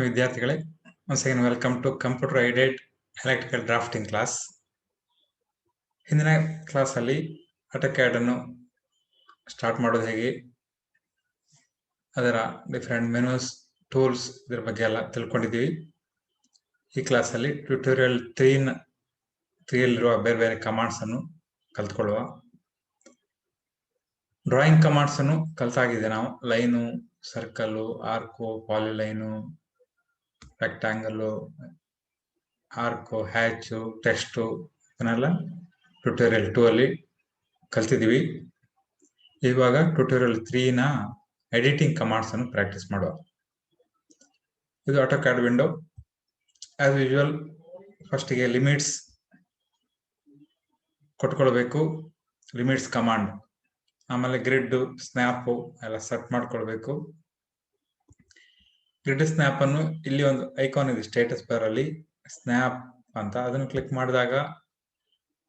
ವಿದ್ಯಾರ್ಥಿಗಳೇ, once again welcome to computer aided electrical drafting class. ಹಿಂದಿನ class ಅಲ್ಲಿ AutoCAD ಅನ್ನು ಸ್ಟಾರ್ಟ್ ಮಾಡೋದು ಹೇಗೆ, ಅದರ ಡಿಫರೆಂಟ್ ಮೆನುಸ್, ಟೂಲ್ಸ್ ಇದರ ಬಗ್ಗೆ ಎಲ್ಲ ತಿಳ್ಕೊಂಡಿದ್ದೀವಿ. ಈ ಕ್ಲಾಸ್ ಅಲ್ಲಿ ಟ್ಯುಟೋರಿಯಲ್ 3 ಅಲ್ಲಿರುವ ಬೇರೆ ಬೇರೆ ಕಮಾಂಡ್ಸ್ ಅನ್ನು ಕಲ್ತ್ಕೊಳ್ಳುವ. ಡ್ರಾಯಿಂಗ್ ಕಮಾಂಡ್ಸ್ ಅನ್ನು ಕಲ್ತಾಗಿದೆ ನಾವು. Line, circle, arc, polyline, rectangle, arc, hatch, text ಇದನ್ನೆಲ್ಲ ಟ್ಯುಟೋರಿಯಲ್ 2 ಅಲ್ಲಿ ಕಲ್ತಿದ್ದೀವಿ. ಇವಾಗ ಟ್ಯುಟೋರಿಯಲ್ 3ನ ಎಡಿಟಿಂಗ್ ಕಮಾಂಡ್ಸ್ ಅನ್ನು ಪ್ರಾಕ್ಟೀಸ್ ಮಾಡುವ. ಇದು AutoCAD ವಿಂಡೋ. ಆಸ್ ಯೂಶುವಲ್ ಫಸ್ಟಿಗೆ ಲಿಮಿಟ್ಸ್ ಕೊಟ್ಕೊಳ್ಬೇಕು, ಲಿಮಿಟ್ಸ್ ಕಮಾಂಡ್. ಆಮೇಲೆ ಗ್ರಿಡ್, ಸ್ನ್ಯಾಪ್ ಎಲ್ಲ ಸೆಟ್ ಮಾಡ್ಕೊಳ್ಬೇಕು. ಗ್ರಿಡ್ ಸ್ನ್ಯಾಪ್ ಅನ್ನು ಇಲ್ಲಿ ಒಂದು ಐಕಾನ್ ಇದೆ ಸ್ಟೇಟಸ್ ಬಾರ್ ಅಲ್ಲಿ, ಸ್ನ್ಯಾಪ್ ಅಂತ. ಅದನ್ನು ಕ್ಲಿಕ್ ಮಾಡಿದಾಗ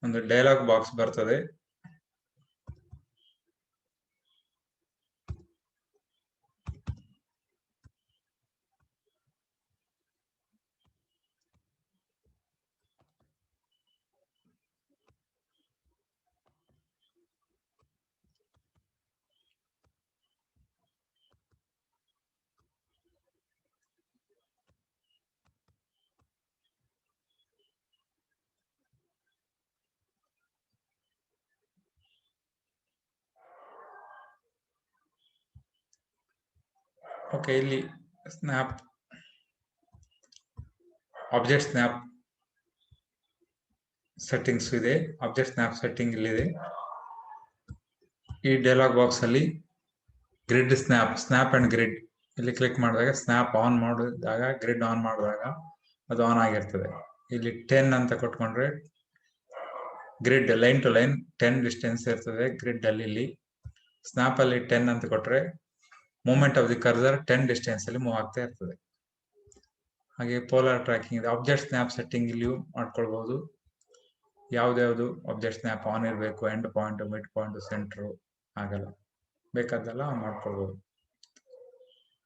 ಒಂದು ಡೈಲಾಗ್ ಬಾಕ್ಸ್ ಬರ್ತದೆ. ಓಕೆ, ಇಲ್ಲಿ ಸ್ನ್ಯಾಪ್, ಆಬ್ಜೆಕ್ಟ್ ಸ್ನ್ಯಾಪ್ ಸೆಟ್ಟಿಂಗ್ಸ್ ಇದೆ. ಆಬ್ಜೆಕ್ಟ್ ಸ್ನ್ಯಾಪ್ ಸೆಟ್ಟಿಂಗ್ ಇಲ್ಲಿದೆ. ಈ ಡೈಲಾಗ್ ಬಾಕ್ಸ್ ಅಲ್ಲಿ ಗ್ರಿಡ್ ಸ್ನ್ಯಾಪ್ ಅಂಡ್ ಗ್ರಿಡ್ ಇಲ್ಲಿ ಕ್ಲಿಕ್ ಮಾಡಿದಾಗ ಸ್ನ್ಯಾಪ್ ಆನ್ ಮಾಡಿದಾಗ, ಗ್ರಿಡ್ ಆನ್ ಮಾಡಿದಾಗ ಅದು ಆನ್ ಆಗಿರ್ತದೆ. ಇಲ್ಲಿ 10 ಅಂತ ಕೊಟ್ಕೊಂಡ್ರೆ grid line to line 10 distance ಇರ್ತದೆ ಗ್ರಿಡ್ ಅಲ್ಲಿ. ಇಲ್ಲಿ ಸ್ನ್ಯಾಪ್ ಅಲ್ಲಿ 10 ಅಂತ ಕೊಟ್ರೆ movement of the cursor 10 distance ಅಲ್ಲಿ ಮೂವ್ ಆಗ್ತಾ ಇರ್ತದೆ. ಹಾಗೆ ಪೋಲಾರ್ ಟ್ರ್ಯಾಕಿಂಗ್ ಇದೆ. ಆಬ್ಜೆಕ್ಟ್ ಸ್ನ್ಯಾಪ್ ಸೆಟ್ಟಿಂಗ್ ಇಲ್ಲಿಯೂ ಮಾಡ್ಕೊಳ್ಬಹುದು. ಯಾವ್ದ್ಯಾವ್ದು ಆಬ್ಜೆಕ್ಟ್ ಸ್ನ್ಯಾಪ್ ಆನ್ ಇರಬೇಕು, end point, mid point, centre, ಆಗಲ್ಲ, ಬೇಕಾದೆಲ್ಲ ಮಾಡ್ಕೊಳ್ಬಹುದು.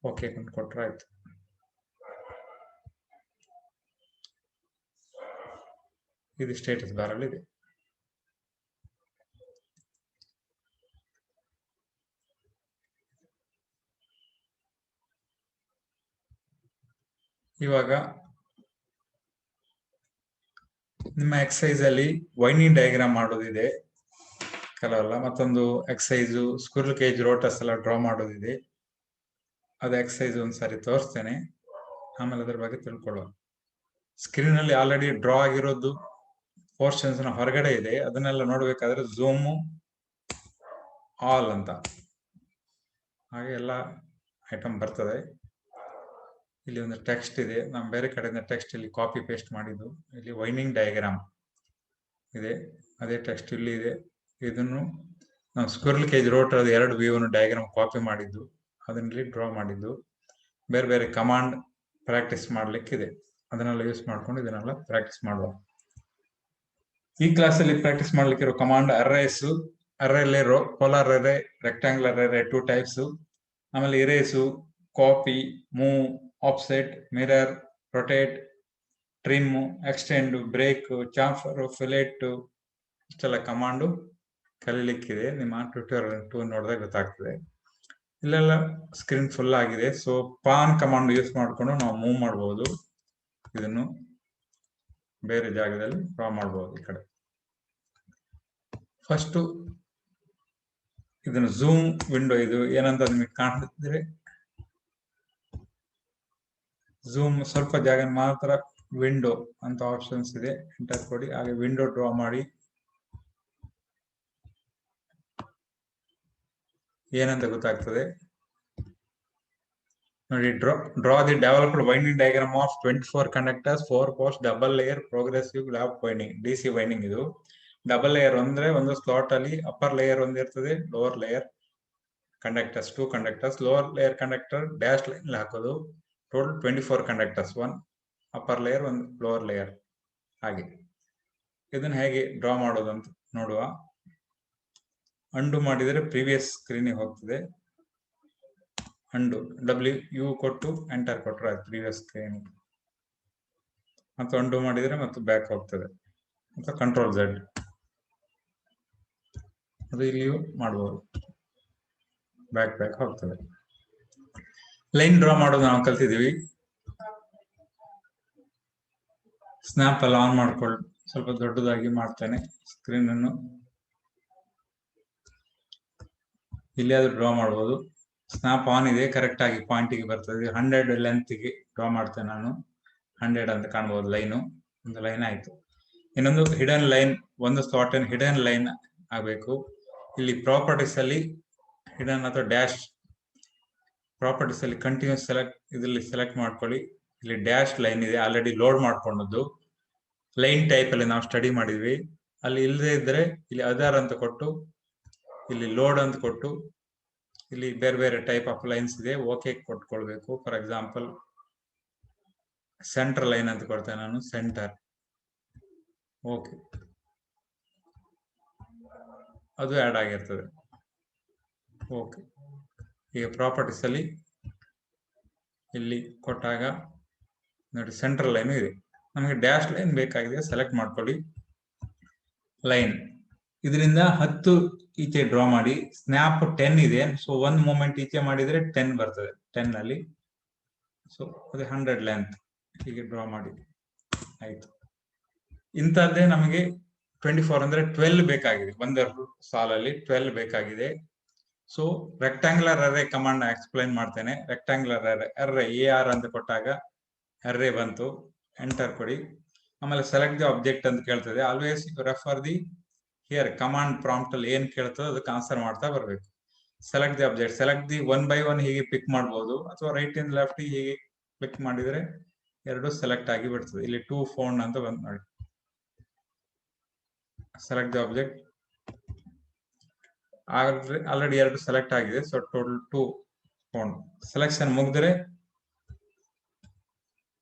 ಓಕೆ ಕೊಟ್ರೆ ಆಯ್ತು. ಇದು ಸ್ಟೇಟಸ್ ಬಾರ್ ಅಲ್ಲಿ ಇದೆ. ಇವಾಗ ನಿಮ್ಮ ಎಕ್ಸಸೈಸ್ ಅಲ್ಲಿ ವೈಂಡಿಂಗ್ ಡಯಾಗ್ರಾಮ್ ಮಾಡೋದಿದೆ ಕೆಲವೆಲ್ಲ. ಮತ್ತೊಂದು ಎಕ್ಸಸೈಸ್ ಸ್ಕ್ವಿರಲ್ ಕೇಜ್ ರೋಟರ್ಸ್ ಎಲ್ಲ ಡ್ರಾ ಮಾಡೋದಿದೆ. ಅದು ಎಕ್ಸಸೈಸ್ ಒಂದ್ಸರಿ ತೋರಿಸ್ತೇನೆ, ಆಮೇಲೆ ಅದ್ರ ಬಗ್ಗೆ ತಿಳ್ಕೊಳ್ಳುವ. ಸ್ಕ್ರೀನ್ ಅಲ್ಲಿ ಆಲ್ರೆಡಿ ಡ್ರಾ ಆಗಿರೋದು ಪೋರ್ಷನ್ಸ್ ನ ಹೊರಗಡೆ ಇದೆ. ಅದನ್ನೆಲ್ಲ ನೋಡ್ಬೇಕಾದ್ರೆ ಝೂಮ್ ಆಲ್ ಅಂತ ಹಾಗೆ ಎಲ್ಲ ಐಟಮ್ ಬರ್ತದೆ. ಇಲ್ಲಿ ಒಂದು ಟೆಕ್ಸ್ಟ್ ಇದೆ, ನಾನು ಬೇರೆ ಕಡೆಯಿಂದ ಟೆಕ್ಸ್ಟ್ ಇಲ್ಲಿ ಕಾಪಿ ಪೇಸ್ಟ್ ಮಾಡಿದ್ದು. ಇಲ್ಲಿ ವೈಂಡಿಂಗ್ ಡಯಾಗ್ರಾಮ್ ಇದೆ, ಅದೇ ಟೆಕ್ಸ್ಟ್ ಇಲ್ಲಿ ಇದೆ. ಇದನ್ನು ನಾವು ಸ್ಕ್ವಿರಲ್ ಕೇಜ್ ರೋಟರ್ 2 ವ್ಯೂ ಅನ್ನು ಡಯಾಗ್ರಾಮ್ ಕಾಪಿ ಮಾಡಿದ್ದು, ಅದನ್ನಲ್ಲಿ ಡ್ರಾ ಮಾಡಿದ್ದು. ಬೇರೆ ಬೇರೆ ಕಮಾಂಡ್ ಪ್ರಾಕ್ಟೀಸ್ ಮಾಡ್ಲಿಕ್ಕಿದೆ, ಅದನ್ನೆಲ್ಲ ಯೂಸ್ ಮಾಡ್ಕೊಂಡು ಇದನ್ನೆಲ್ಲ ಪ್ರಾಕ್ಟೀಸ್ ಮಾಡುವ. ಈ ಕ್ಲಾಸ್ ಅಲ್ಲಿ ಪ್ರಾಕ್ಟೀಸ್ ಮಾಡ್ಲಿಕ್ಕಿರೋ ಕಮಾಂಡ್ ಅರೇಸ್, ಅರೇಲೆ polar array, rectangular array 2 types. ಆಮೇಲೆ erase, copy, move, offset, mirror, rotate, trim, extend, break, chamfer, fillet, ಇಷ್ಟೆಲ್ಲ ಕಮಾಂಡು ಕಲಿಲಿಕ್ಕಿದೆ. ನಿಮ್ಮ ಟ್ಯುಟೋರಿಯಲ್ 2 ನೋಡಿದಾಗ ಗೊತ್ತಾಗ್ತದೆ. ಇಲ್ಲೆಲ್ಲ ಸ್ಕ್ರೀನ್ ಫುಲ್ ಆಗಿದೆ. ಸೊ ಪಾನ್ ಕಮಾಂಡ್ ಯೂಸ್ ಮಾಡಿಕೊಂಡು ನಾವು ಮೂವ್ ಮಾಡಬಹುದು. ಇದನ್ನು ಬೇರೆ ಜಾಗದಲ್ಲಿ ಡ್ರಾ ಮಾಡಬಹುದು. ಈ ಕಡೆ ಫಸ್ಟ್ ಇದನ್ನು ಝೂಮ್ ವಿಂಡೋ, ಇದು ಏನಂತ ನಿಮಗೆ ಕಾಣ್ತಿದ್ರೆ ಝೂಮ್ ಸ್ವಲ್ಪ ಜಾಗ ಮಾತ್ರ ವಿಂಡೋ ಅಂತ ಆಪ್ಷನ್ಸ್ ಇದೆ, ಎಂಟರ್ ಕೊಡಿ. ಹಾಗೆ ವಿಂಡೋ ಡ್ರಾ ಮಾಡಿ. ಏನಂತ ಗೊತ್ತಾಗ್ತದೆ ನೋಡಿ. Draw the developed winding diagram of 24 conductors 4 post double layer progressive lap winding, DC winding. ಇದು ಡಬಲ್ ಲೇಯರ್ ಅಂದ್ರೆ ಒಂದು ಸ್ಲಾಟ್ ಅಲ್ಲಿ ಅಪ್ಪರ್ ಲೇಯರ್ ಒಂದಿರ್ತದೆ, lower layer conductors 2 conductors. Lower layer conductor dash line ಹಾಕೋದು. Total 24 conductors, 1 upper layer, 1 lower layer. ಹಾಗೆ ಇದನ್ನ ಹೇಗೆ draw ಮಾಡೋದು ಅಂತ ನೋಡುವ. ಅಂಡು ಮಾಡಿದರೆ ಪ್ರೀವಿಯಸ್ ಸ್ಕ್ರೀನಿಗೆ ಹೋಗ್ತದೆ. ಅಂಡು ಡಬ್ಲ್ಯೂ ಯು ಕೊಟ್ಟು ಎಂಟರ್ ಕೊಟ್ಟರೆ ಆಯ್ತು ಪ್ರೀವಿಯಸ್ ಸ್ಕ್ರೀನ್ ಮತ್ತು ಅಂಡು ಮಾಡಿದರೆ ಮತ್ತು ಬ್ಯಾಕ್ ಹೋಗ್ತದೆ ಅಥವಾ ಕಂಟ್ರೋಲ್ ಝೆಡ್ ಅದು ಇಲ್ಲಿಯೂ ಮಾಡ್ಬೋದು ಬ್ಯಾಕ್ ಹೋಗ್ತದೆ. ಲೈನ್ ಡ್ರಾ ಮಾಡೋದು ನಾವು ಕಲ್ತಿದ್ದೀವಿ. ಸ್ನ್ಯಾಪ್ ಎಲ್ಲ ಆನ್ ಮಾಡ್ಕೊಳ್ಳಿ. ಸ್ವಲ್ಪ ದೊಡ್ಡದಾಗಿ ಮಾಡ್ತೇನೆ ಸ್ಕ್ರೀನ್ ಅನ್ನು. ಇಲ್ಲಿ ಆದ್ರೂ ಡ್ರಾ ಮಾಡ್ಬೋದು. ಸ್ನ್ಯಾಪ್ ಆನ್ ಇದೆ, ಕರೆಕ್ಟ್ ಆಗಿ ಪಾಯಿಂಟಿಗೆ ಬರ್ತದೆ. 100 ಲೆಂತ್ಗೆ ಡ್ರಾ ಮಾಡ್ತೇನೆ ನಾನು. 100 ಅಂತ ಕಾಣ್ಬೋದು ಲೈನು. ಒಂದು ಲೈನ್ ಆಯ್ತು. ಇನ್ನೊಂದು ಹಿಡನ್ ಲೈನ್, ಒಂದು ಸ್ಲಾಟ್ ಹಿಡನ್ ಲೈನ್ ಆಗಬೇಕು. ಇಲ್ಲಿ ಪ್ರಾಪರ್ಟೀಸ್ ಅಲ್ಲಿ ಹಿಡನ್ ಅಥವಾ ಡ್ಯಾಶ್ ಪ್ರಾಪರ್ಟೀಸ್ ಅಲ್ಲಿ ಕಂಟಿನ್ಯೂಸ್ ಇದರಲ್ಲಿ ಸೆಲೆಕ್ಟ್ ಮಾಡ್ಕೊಳ್ಳಿ. ಇಲ್ಲಿ ಡ್ಯಾಶ್ ಲೈನ್ ಇದೆ, ಆಲ್ರೆಡಿ ಲೋಡ್ ಮಾಡ್ಕೊಂಡದ್ದು. ಲೈನ್ ಟೈಪ್ ಅಲ್ಲಿ ನಾವು ಸ್ಟಡಿ ಮಾಡಿದ್ವಿ. ಅಲ್ಲಿ ಇಲ್ಲದೆ ಇದ್ರೆ ಇಲ್ಲಿ ಅದರ್ ಅಂತ ಕೊಟ್ಟು, ಇಲ್ಲಿ ಲೋಡ್ ಅಂತ ಕೊಟ್ಟು, ಇಲ್ಲಿ ಬೇರೆ ಬೇರೆ ಟೈಪ್ ಆಫ್ ಲೈನ್ಸ್ ಇದೆ, ಓಕೆ ಕೊಟ್ಕೊಳ್ಬೇಕು. ಫಾರ್ ಎಕ್ಸಾಂಪಲ್ ಸೆಂಟರ್ ಲೈನ್ ಅಂತ ಕೊಡ್ತೇನೆ ನಾನು, ಸೆಂಟರ್. ಓಕೆ, ಅದು ಆಡ್ ಆಗಿರ್ತದೆ. ಓಕೆ, ಈಗ ಪ್ರಾಪರ್ಟೀಸ್ ಅಲ್ಲಿ ಇಲ್ಲಿ ಕೊಟ್ಟಾಗ ನೋಡಿ ಸೆಂಟ್ರಲ್ ಲೈನ್ ಇದೆ. ನಮಗೆ ಡ್ಯಾಶ್ ಲೈನ್ ಬೇಕಾಗಿದೆ, ಸೆಲೆಕ್ಟ್ ಮಾಡ್ಕೊಳ್ಳಿ. ಲೈನ್ ಇದರಿಂದ 10 ಈಚೆ ಡ್ರಾ ಮಾಡಿ. ಸ್ನ್ಯಾಪ್ 10 ಇದೆ, ಸೊ 1 ಮೂಮೆಂಟ್ ಈಚೆ ಮಾಡಿದ್ರೆ 10 ಬರ್ತದೆ. 10 ಅಲ್ಲಿ ಸೊ ಅದೇ 100 ಲೆಂತ್ ಹೀಗೆ ಡ್ರಾ ಮಾಡಿ ಆಯ್ತು. ಇಂಥದ್ದೇ ನಮಗೆ 24 ಅಂದ್ರೆ 12 ಬೇಕಾಗಿದೆ. ಒಂದೆರಡು ಸಾಲಲ್ಲಿ 12 ಬೇಕಾಗಿದೆ. ಸೊ ರೆಕ್ಟಾಂಗ್ಯುಲರ್ ಅರೇ ಕಮಾಂಡ್ ಎಕ್ಸ್ಪ್ಲೈನ್ ಮಾಡ್ತೇನೆ. ರೆಕ್ಟಾಂಗ್ಯುಲರ್ ಅರೇ AR ಅಂತ ಕೊಟ್ಟಾಗ ಅರೇ ಬಂತು, ಎಂಟರ್ ಕೊಡಿ. ಆಮೇಲೆ ಸೆಲೆಕ್ಟ್ ದಿ ಆಬ್ಜೆಕ್ಟ್ ಅಂತ ಕೇಳ್ತದೆ. Always refer the here command prompt ಅಲ್ಲಿ ಏನ್ ಕೇಳ್ತದೆ ಅದಕ್ಕೆ ಆನ್ಸರ್ ಮಾಡ್ತಾ ಬರ್ಬೇಕು. Select the object, select the 1 by 1 ಹೀಗೆ ಪಿಕ್ ಮಾಡ್ಬೋದು, ಅಥವಾ ರೈಟ್ ಇಂದ ಲೆಫ್ಟ್ ಹೀಗೆ ಕ್ಲಿಕ್ ಮಾಡಿದ್ರೆ ಎರಡು ಸೆಲೆಕ್ಟ್ ಆಗಿ ಬಿಡ್ತದೆ. ಇಲ್ಲಿ 2 ಫೋನ್ ಅಂತ ಬಂದ್ ನೋಡಿ. Select the object already 2 select ಆಗಿದೆ. So total 2 found. ಸೆಲೆಕ್ಷನ್ ಮುಗಿದ್ರೆ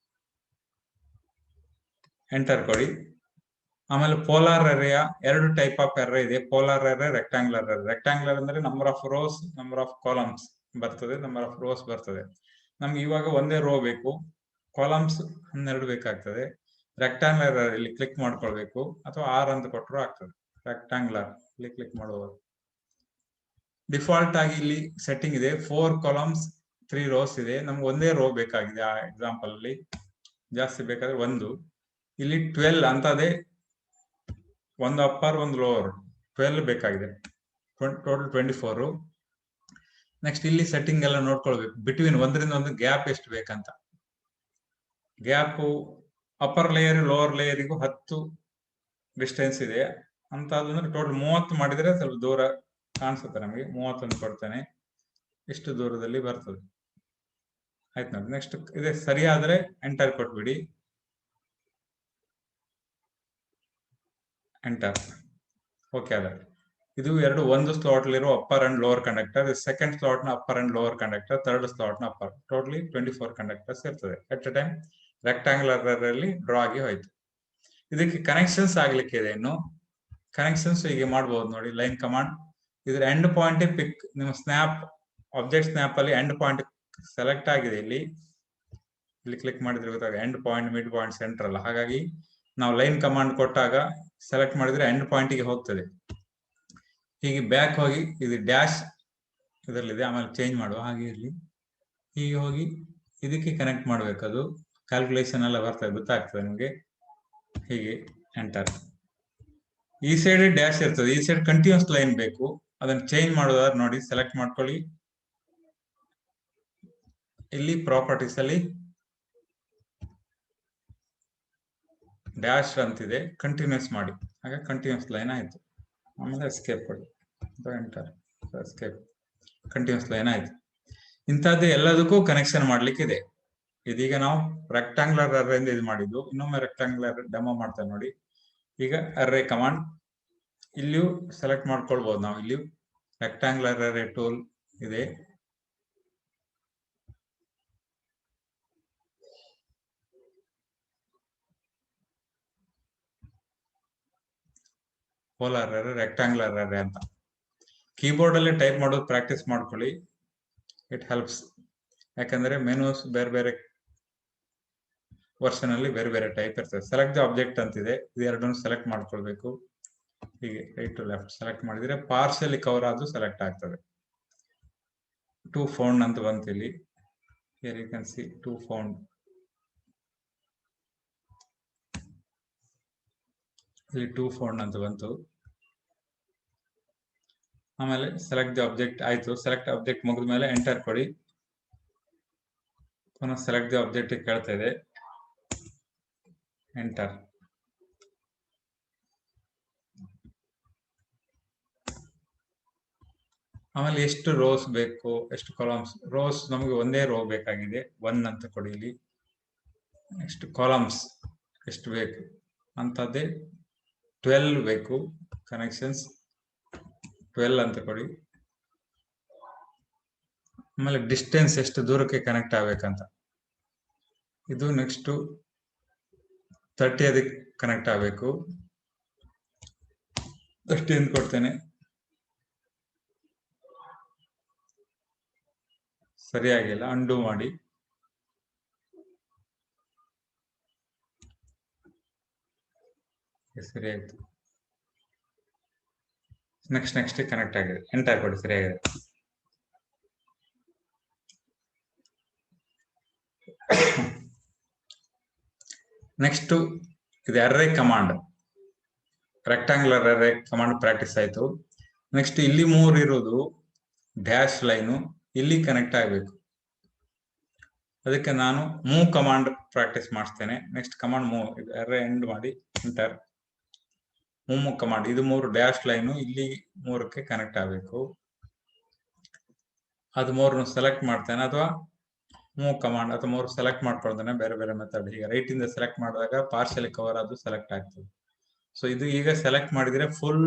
ಎಂಟರ್ ಕೊಡಿ. ಆಮೇಲೆ ಪೋಲಾರ್ ಅರೇಯ 2 ಟೈಪ್ ಆಫ್ ಅರೇ ಇದೆ. Polar array, rectangular array. Rectangular ಅಂದ್ರೆ number of rows, number of columns ಬರ್ತದೆ, ನಂಬರ್ ಆಫ್ ರೋಸ್ ಬರ್ತದೆ. ನಮ್ಗೆ ಇವಾಗ ಒಂದೇ ರೋ ಬೇಕು, ಕಾಲಮ್ಸ್ 12 ಬೇಕಾಗ್ತದೆ. ರೆಕ್ಟಾಂಗ್ಯುಲರ್ ಇಲ್ಲಿ ಕ್ಲಿಕ್ ಮಾಡ್ಕೊಳ್ಬೇಕು, ಅಥವಾ R ಅಂತ ಕೊಟ್ಟರು ಆಗ್ತದೆ. ರೆಕ್ಟಾಂಗ್ಯುಲರ್ ಇಲ್ಲಿ ಕ್ಲಿಕ್ ಮಾಡಬಹುದು. ಡಿಫಾಲ್ಟ್ ಆಗಿ ಇಲ್ಲಿ ಸೆಟ್ಟಿಂಗ್ ಇದೆ 4 ಕಾಲಮ್ಸ್ 3 ರೋಸ್ ಇದೆ. ನಮ್ಗೆ ಒಂದೇ ರೋ ಬೇಕಾಗಿದೆ. ಆ ಎಕ್ಸಾಂಪಲ್ ಅಲ್ಲಿ ಜಾಸ್ತಿ ಬೇಕಾದ್ರೆ ಒಂದು. ಇಲ್ಲಿ 12 ಅಂತದೇ, ಒಂದು ಅಪ್ಪರ್ ಒಂದು ಲೋವರ್, 12 ಬೇಕಾಗಿದೆ. ಟೋಟಲ್ 24. ನೆಕ್ಸ್ಟ್ ಇಲ್ಲಿ ಸೆಟ್ಟಿಂಗ್ ಎಲ್ಲ ನೋಡ್ಕೊಳ್ಬೇಕು. ಬಿಟ್ವೀನ್ ಒಂದರಿಂದ ಒಂದು ಗ್ಯಾಪ್ ಎಷ್ಟು ಬೇಕಂತ. ಗ್ಯಾಪ್ ಅಪ್ಪರ್ ಲೇಯರ್ ಲೋವರ್ ಲೇಯರಿಗೂ 10 ಡಿಸ್ಟೆನ್ಸ್ ಇದೆ ಅಂತ. ಅದಂದ್ರೆ ಟೋಟಲ್ 30 ಮಾಡಿದ್ರೆ ಸ್ವಲ್ಪ ದೂರ ಕಾಣಿಸುತ್ತೆ ನಮಗೆ. 30 ಕೊಡ್ತೇನೆ, ಇಷ್ಟು ದೂರದಲ್ಲಿ ಬರ್ತದೆ. ಆಯ್ತು ನೋಡಿ. ನೆಕ್ಸ್ಟ್ ಇದೆ ಸರಿಯಾದ್ರೆ ಎಂಟರ್ ಕೊಟ್ಬಿಡಿ. ಎಂಟರ್. ಓಕೆ ಅದ. ಇದು ಎರಡು ಒಂದು ಸ್ಲಾಟ್ ಇರೋ upper and lower conductor. Second slot ನ upper and lower conductor, third slot ನ ಅಪ್ಪರ್. ಟೋಟಲಿ 24 ಕಂಡಕ್ಟರ್ಸ್ ಇರ್ತದೆ. ಎಟ್ ಎ ಟೈಮ್ ರೆಕ್ಟಾಂಗ್ಯುಲರ್ ಅಲ್ಲಿ ಡ್ರಾ ಆಗಿ ಹೋಯ್ತು. ಇದಕ್ಕೆ ಕನೆಕ್ಷನ್ಸ್ ಆಗ್ಲಿಕ್ಕೆ ಇದೆ ಇನ್ನು. ಕನೆಕ್ಷನ್ಸ್ ಹೀಗೆ ಮಾಡ್ಬೋದು ನೋಡಿ. ಲೈನ್ ಕಮಾಂಡ್, ಇದ್ರ ಎಂಡ್ ಪಾಯಿಂಟ್ ಪಿಕ್. ನಿಮ್ಮ ಸ್ನ್ಯಾಪ್ ಆಬ್ಜೆಕ್ಟ್ ಸ್ನ್ಯಾಪ್ ಅಲ್ಲಿ ಎಂಡ್ ಪಾಯಿಂಟ್ ಸೆಲೆಕ್ಟ್ ಆಗಿದೆ. ಇಲ್ಲಿ ಕ್ಲಿಕ್ ಮಾಡಿದ್ರೆ ಗೊತ್ತಾಗ end point, mid point, central. ಹಾಗಾಗಿ ನಾವು ಲೈನ್ ಕಮಾಂಡ್ ಕೊಟ್ಟಾಗ ಸೆಲೆಕ್ಟ್ ಮಾಡಿದ್ರೆ ಎಂಡ್ ಪಾಯಿಂಟ್ ಗೆ ಹೋಗ್ತದೆ. ಹೀಗೆ ಬ್ಯಾಕ್ ಹೋಗಿ ಇದು ಡ್ಯಾಶ್ ಇದರಲ್ಲಿದೆ, ಆಮೇಲೆ ಚೇಂಜ್ ಮಾಡುವ. ಹಾಗೆ ಇರಲಿ. ಹೀಗೆ ಹೋಗಿ ಇದಕ್ಕೆ ಕನೆಕ್ಟ್ ಮಾಡ್ಬೇಕು. ಅದು ಕ್ಯಾಲ್ಕುಲೇಷನ್ ಎಲ್ಲ ಬರ್ತದೆ, ಗೊತ್ತಾಗ್ತದೆ ನಿಮಗೆ. ಹೀಗೆ ಎಂಟರ್. ಈ ಸೈಡ್ ಡ್ಯಾಶ್ ಇರ್ತದೆ, ಈ ಸೈಡ್ ಕಂಟಿನ್ಯೂಸ್ ಲೈನ್ ಬೇಕು. ಅದನ್ನ ಚೇಂಜ್ ಮಾಡೋದಾದ್ರೆ ನೋಡಿ, ಸೆಲೆಕ್ಟ್ ಮಾಡ್ಕೊಳ್ಳಿ. ಇಲ್ಲಿ ಪ್ರಾಪರ್ಟೀಸ್ ಅಲ್ಲಿ ಡ್ಯಾಶ್ ಅಂತಿದೆ, ಕಂಟಿನ್ಯೂಸ್ ಮಾಡಿ. ಹಾಗೆ ಕಂಟಿನ್ಯೂಸ್ ಲೈನ್ ಆಯ್ತು. ಆಮೇಲೆ ಎಸ್ಕೇಪ್ ಕೊಡಿ, ಎಂಟರ್. ಎಸ್ಕೇಪ್. ಕಂಟಿನ್ಯೂಸ್ ಲೈನ್ ಆಯ್ತು. ಇಂಥದ್ದು ಎಲ್ಲದಕ್ಕೂ ಕನೆಕ್ಷನ್ ಮಾಡ್ಲಿಕ್ಕಿದೆ. ಇದೀಗ ನಾವು ರೆಕ್ಟಾಂಗ್ಯುಲರ್ ಅರೇ ಇಂದ ಇದು ಮಾಡಿದ್ದು. ಇನ್ನೊಮ್ಮೆ ರೆಕ್ಟಾಂಗ್ಯುಲರ್ ಡೆಮೋ ಮಾಡ್ತೇವೆ ನೋಡಿ. ಈಗ ಅರೇ ಕಮಾಂಡ್ ಇಲ್ಲಿಯೂ ಸೆಲೆಕ್ಟ್ ಮಾಡ್ಕೊಳ್ಬಹುದು ನಾವು. ಇಲ್ಲಿಯೂ ರೆಕ್ಟಾಂಗ್ಯುಲರ್ ಅರೇ ಟೂಲ್ ಇದೆ. ಪೋಲಾರ್ ಅರೇ, ರೆಕ್ಟಾಂಗ್ಯುಲರ್ ಅರೇ ಅಂತ. ಕೀಬೋರ್ಡ್ ಅಲ್ಲಿ ಟೈಪ್ ಮಾಡೋದು ಪ್ರಾಕ್ಟೀಸ್ ಮಾಡ್ಕೊಳ್ಳಿ, ಇಟ್ ಹೆಲ್ಪ್ಸ್. ಯಾಕಂದ್ರೆ ಮೆನುಸ್ ಬೇರೆ ಬೇರೆ ವರ್ಷನ್ ಅಲ್ಲಿ ಬೇರೆ ಬೇರೆ ಟೈಪ್ ಇರ್ತದೆ. ಸೆಲೆಕ್ಟ್ ದ ಆಬ್ಜೆಕ್ಟ್ ಅಂತಿದೆ, ಇದು ಎರಡನ್ನು ಸೆಲೆಕ್ಟ್ ಮಾಡ್ಕೊಳ್ಬೇಕು. ಹೀಗೆ ರೈಟ್ ಟು ಲೆಫ್ಟ್ ಸೆಲೆಕ್ಟ್ ಮಾಡಿದ್ರೆ ಪಾರ್ಷಿಯಲಿ ಕವರ್ ಆದ್ರೂ ಸೆಲೆಕ್ಟ್ ಆಗ್ತದೆ. ಟು ಫೌಂಡ್ ಅಂತ ಬಂತು ಇಲ್ಲಿ. Here you can see two found. ಇಲ್ಲಿ ಟು ಫೌಂಡ್ ಅಂತ ಬಂತು. ಆಮೇಲೆ ಸೆಲೆಕ್ಟ್ ದಿ ಆಬ್ಜೆಕ್ಟ್ ಆಯ್ತು. ಸೆಲೆಕ್ಟ್ ಆಬ್ಜೆಕ್ಟ್ ಮುಗಿದ ಮೇಲೆ ಎಂಟರ್ ಕೊಡಿ. ಪುನಃ ಸೆಲೆಕ್ಟ್ ದಿ ಆಬ್ಜೆಕ್ಟ್ ಕೇಳ್ತಾ ಇದೆ, ಎಂಟರ್. ಆಮೇಲೆ ಎಷ್ಟು ರೋಸ್ ಬೇಕು, ಎಷ್ಟು ಕಾಲಮ್ಸ್. ರೋಸ್ ನಮಗೆ ಒಂದೇ ರೋ ಬೇಕಾಗಿದೆ, 1 ಅಂತ ಕೊಡಿ ಇಲ್ಲಿ. ನೆಕ್ಸ್ಟ್ ಕಾಲಮ್ಸ್ ಎಷ್ಟು ಬೇಕು ಅಂತದ್ದೇ 12 ಬೇಕು. ಕನೆಕ್ಷನ್ಸ್ 12 ಅಂತ ಕೊಡಿ. ಆಮೇಲೆ ಡಿಸ್ಟೆನ್ಸ್ ಎಷ್ಟು ದೂರಕ್ಕೆ ಕನೆಕ್ಟ್ ಆಗ್ಬೇಕಂತ, ಇದು ನೆಕ್ಸ್ಟ್ 30 ಅದಕ್ಕೆ ಕನೆಕ್ಟ್ ಆಗಬೇಕು. 30 ಅಂತ ಕೊಡ್ತೇನೆ. ಸರಿಯಾಗಿಲ್ಲ, ಅಂಡು ಮಾಡಿ. ಸರಿ ಆಯ್ತು. ನೆಕ್ಸ್ಟ್ ಕನೆಕ್ಟ್ ಆಗಿದೆ, ಎಂಟರ್ ಕೊಡಿ. ಸರಿಯಾಗಿದೆ. ನೆಕ್ಸ್ಟ್ ಇದು ಅರ್ರೇ ಕಮಾಂಡ್, ರೆಕ್ಟಾಂಗ್ಯುಲರ್ ಅರ್ರೇ ಕಮಾಂಡ್ ಪ್ರಾಕ್ಟೀಸ್ ಆಯ್ತು. ನೆಕ್ಸ್ಟ್ ಇಲ್ಲಿ 3 ಇರೋದು ಡ್ಯಾಶ್ ಲೈನು ಇಲ್ಲಿ ಕನೆಕ್ಟ್ ಆಗಬೇಕು. ಅದಕ್ಕೆ ನಾನು ಮೂವ್ ಕಮಾಂಡ್ ಪ್ರಾಕ್ಟೀಸ್ ಮಾಡಿಸ್ತೇನೆ. Next command move, array and ಮಾಡಿ ಎಂಟರ್. ಮೂವ್ ಕಮಾಂಡ್, ಇದು 3 ಡ್ಯಾಶ್ ಲೈನು ಇಲ್ಲಿ 3ಕ್ಕೆ ಕನೆಕ್ಟ್ ಆಗಬೇಕು. ಅದು 3 ಸೆಲೆಕ್ಟ್ ಮಾಡ್ತೇನೆ, ಅಥವಾ ಮೂವ್ ಕಮಾಂಡ್ ಅಥವಾ 3 ಸೆಲೆಕ್ಟ್ ಮಾಡ್ಕೊಳ್ತೇನೆ. ಬೇರೆ ಬೇರೆ ಮೆಥಡ್. ಈಗ ರೈಟ್ ಇಂದ ಸೆಲೆಕ್ಟ್ ಮಾಡಿದಾಗ ಪಾರ್ಷಿಯಲಿ ಕವರ್ ಅದು ಸೆಲೆಕ್ಟ್ ಆಗ್ತದೆ. ಸೊ ಇದು ಈಗ ಸೆಲೆಕ್ಟ್ ಮಾಡಿದ್ರೆ ಫುಲ್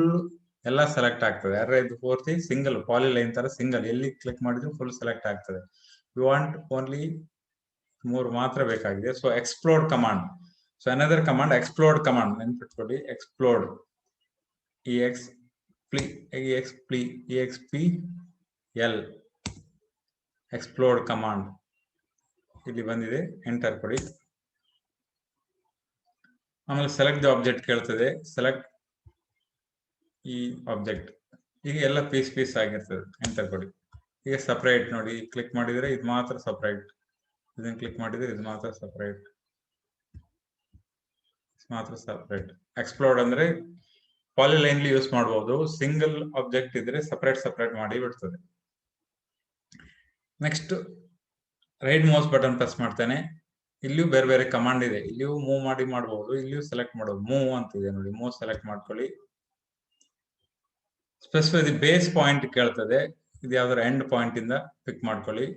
ಎಲ್ಲ ಸೆಲೆಕ್ಟ್ ಆಗ್ತದೆ. ಅರ್ರೇ ಇದು ಪೂರ್ತಿ ಸಿಂಗಲ್ ಪಾಲಿಲೈನ್ ತರ ಸಿಂಗಲ್, ಎಲ್ಲಿ ಕ್ಲಿಕ್ ಮಾಡಿದ್ರು ಫುಲ್ ಸೆಲೆಕ್ಟ್ ಆಗ್ತದೆ. ಯು ವಾಂಟ್ ಓನ್ಲಿ 3 ಮಾತ್ರ ಬೇಕಾಗಿದೆ. So explored command. So another command explored command, ನೆನ್ಪಿಟ್ಕೊಳ್ಳಿ. ಎಕ್ಸ್ಪ್ಲೋರ್ಡ್, EXPL ಎಕ್ಸ್ಪ್ಲೋರ್ಡ್ ಕಮಾಂಡ್ ಇಲ್ಲಿ ಬಂದಿದೆ. ಎಂಟರ್ ಕೊಡಿ. ಆಮೇಲೆ ಸೆಲೆಕ್ಟ್ ದ ಆಬ್ಜೆಕ್ಟ್ ಕೇಳ್ತದೆ. ಸೆಲೆಕ್ಟ್ ಈ ಆಬ್ಜೆಕ್ಟ್. ಈಗ ಎಲ್ಲ ಪೀಸ್ ಆಗಿರ್ತದೆ. ಎಂಟರ್ ಕೊಡಿ. ಈಗ ಸಪರೇಟ್ ನೋಡಿ, ಕ್ಲಿಕ್ ಮಾಡಿದ್ರೆ ಇದು ಮಾತ್ರ ಸಪರೇಟ್, ಇದನ್ನ ಕ್ಲಿಕ್ ಮಾಡಿದ್ರೆ ಇದು ಮಾತ್ರ ಸಪರೇಟ್, ಎಕ್ಸ್ಪ್ಲೋರ್ಡ್ ಅಂದ್ರೆ ಪಾಲಿಲೈನ್ಲಿ ಯೂಸ್ ಮಾಡಬಹುದು. ಸಿಂಗಲ್ ಆಬ್ಜೆಕ್ಟ್ ಇದ್ರೆ ಸಪರೇಟ್ ಮಾಡಿ ಬಿಡ್ತದೆ. Next right mouse button press ಮಾಡ್ತೇನೆ. ಇಲ್ಲಿಯೂ ಬೇರೆ ಬೇರೆ ಕಮಾಂಡ್ ಇದೆ. ಇಲ್ಲಿಯೂ ಮೂವ್ ಮಾಡಿ ಮಾಡಬಹುದು, ಇಲ್ಲಿಯೂ ಸೆಲೆಕ್ಟ್ ಮಾಡೋದು. ಮೂವ್ ಅಂತಿದೆ ನೋಡಿ, ಮೂವ್ ಸೆಲೆಕ್ಟ್ ಮಾಡ್ಕೊಳ್ಳಿ. ಸ್ಪೆಸಿಫೈ ದಿ ಬೇಸ್ ಪಾಯಿಂಟ್ ಕೇಳ್ತದೆ. ಇದು ಯಾವ್ದಾರ ಎಂಡ್ ಪಾಯಿಂಟ್ ಇಂದ ಪಿಕ್ ಮಾಡ್ಕೊಳ್ಳಿ.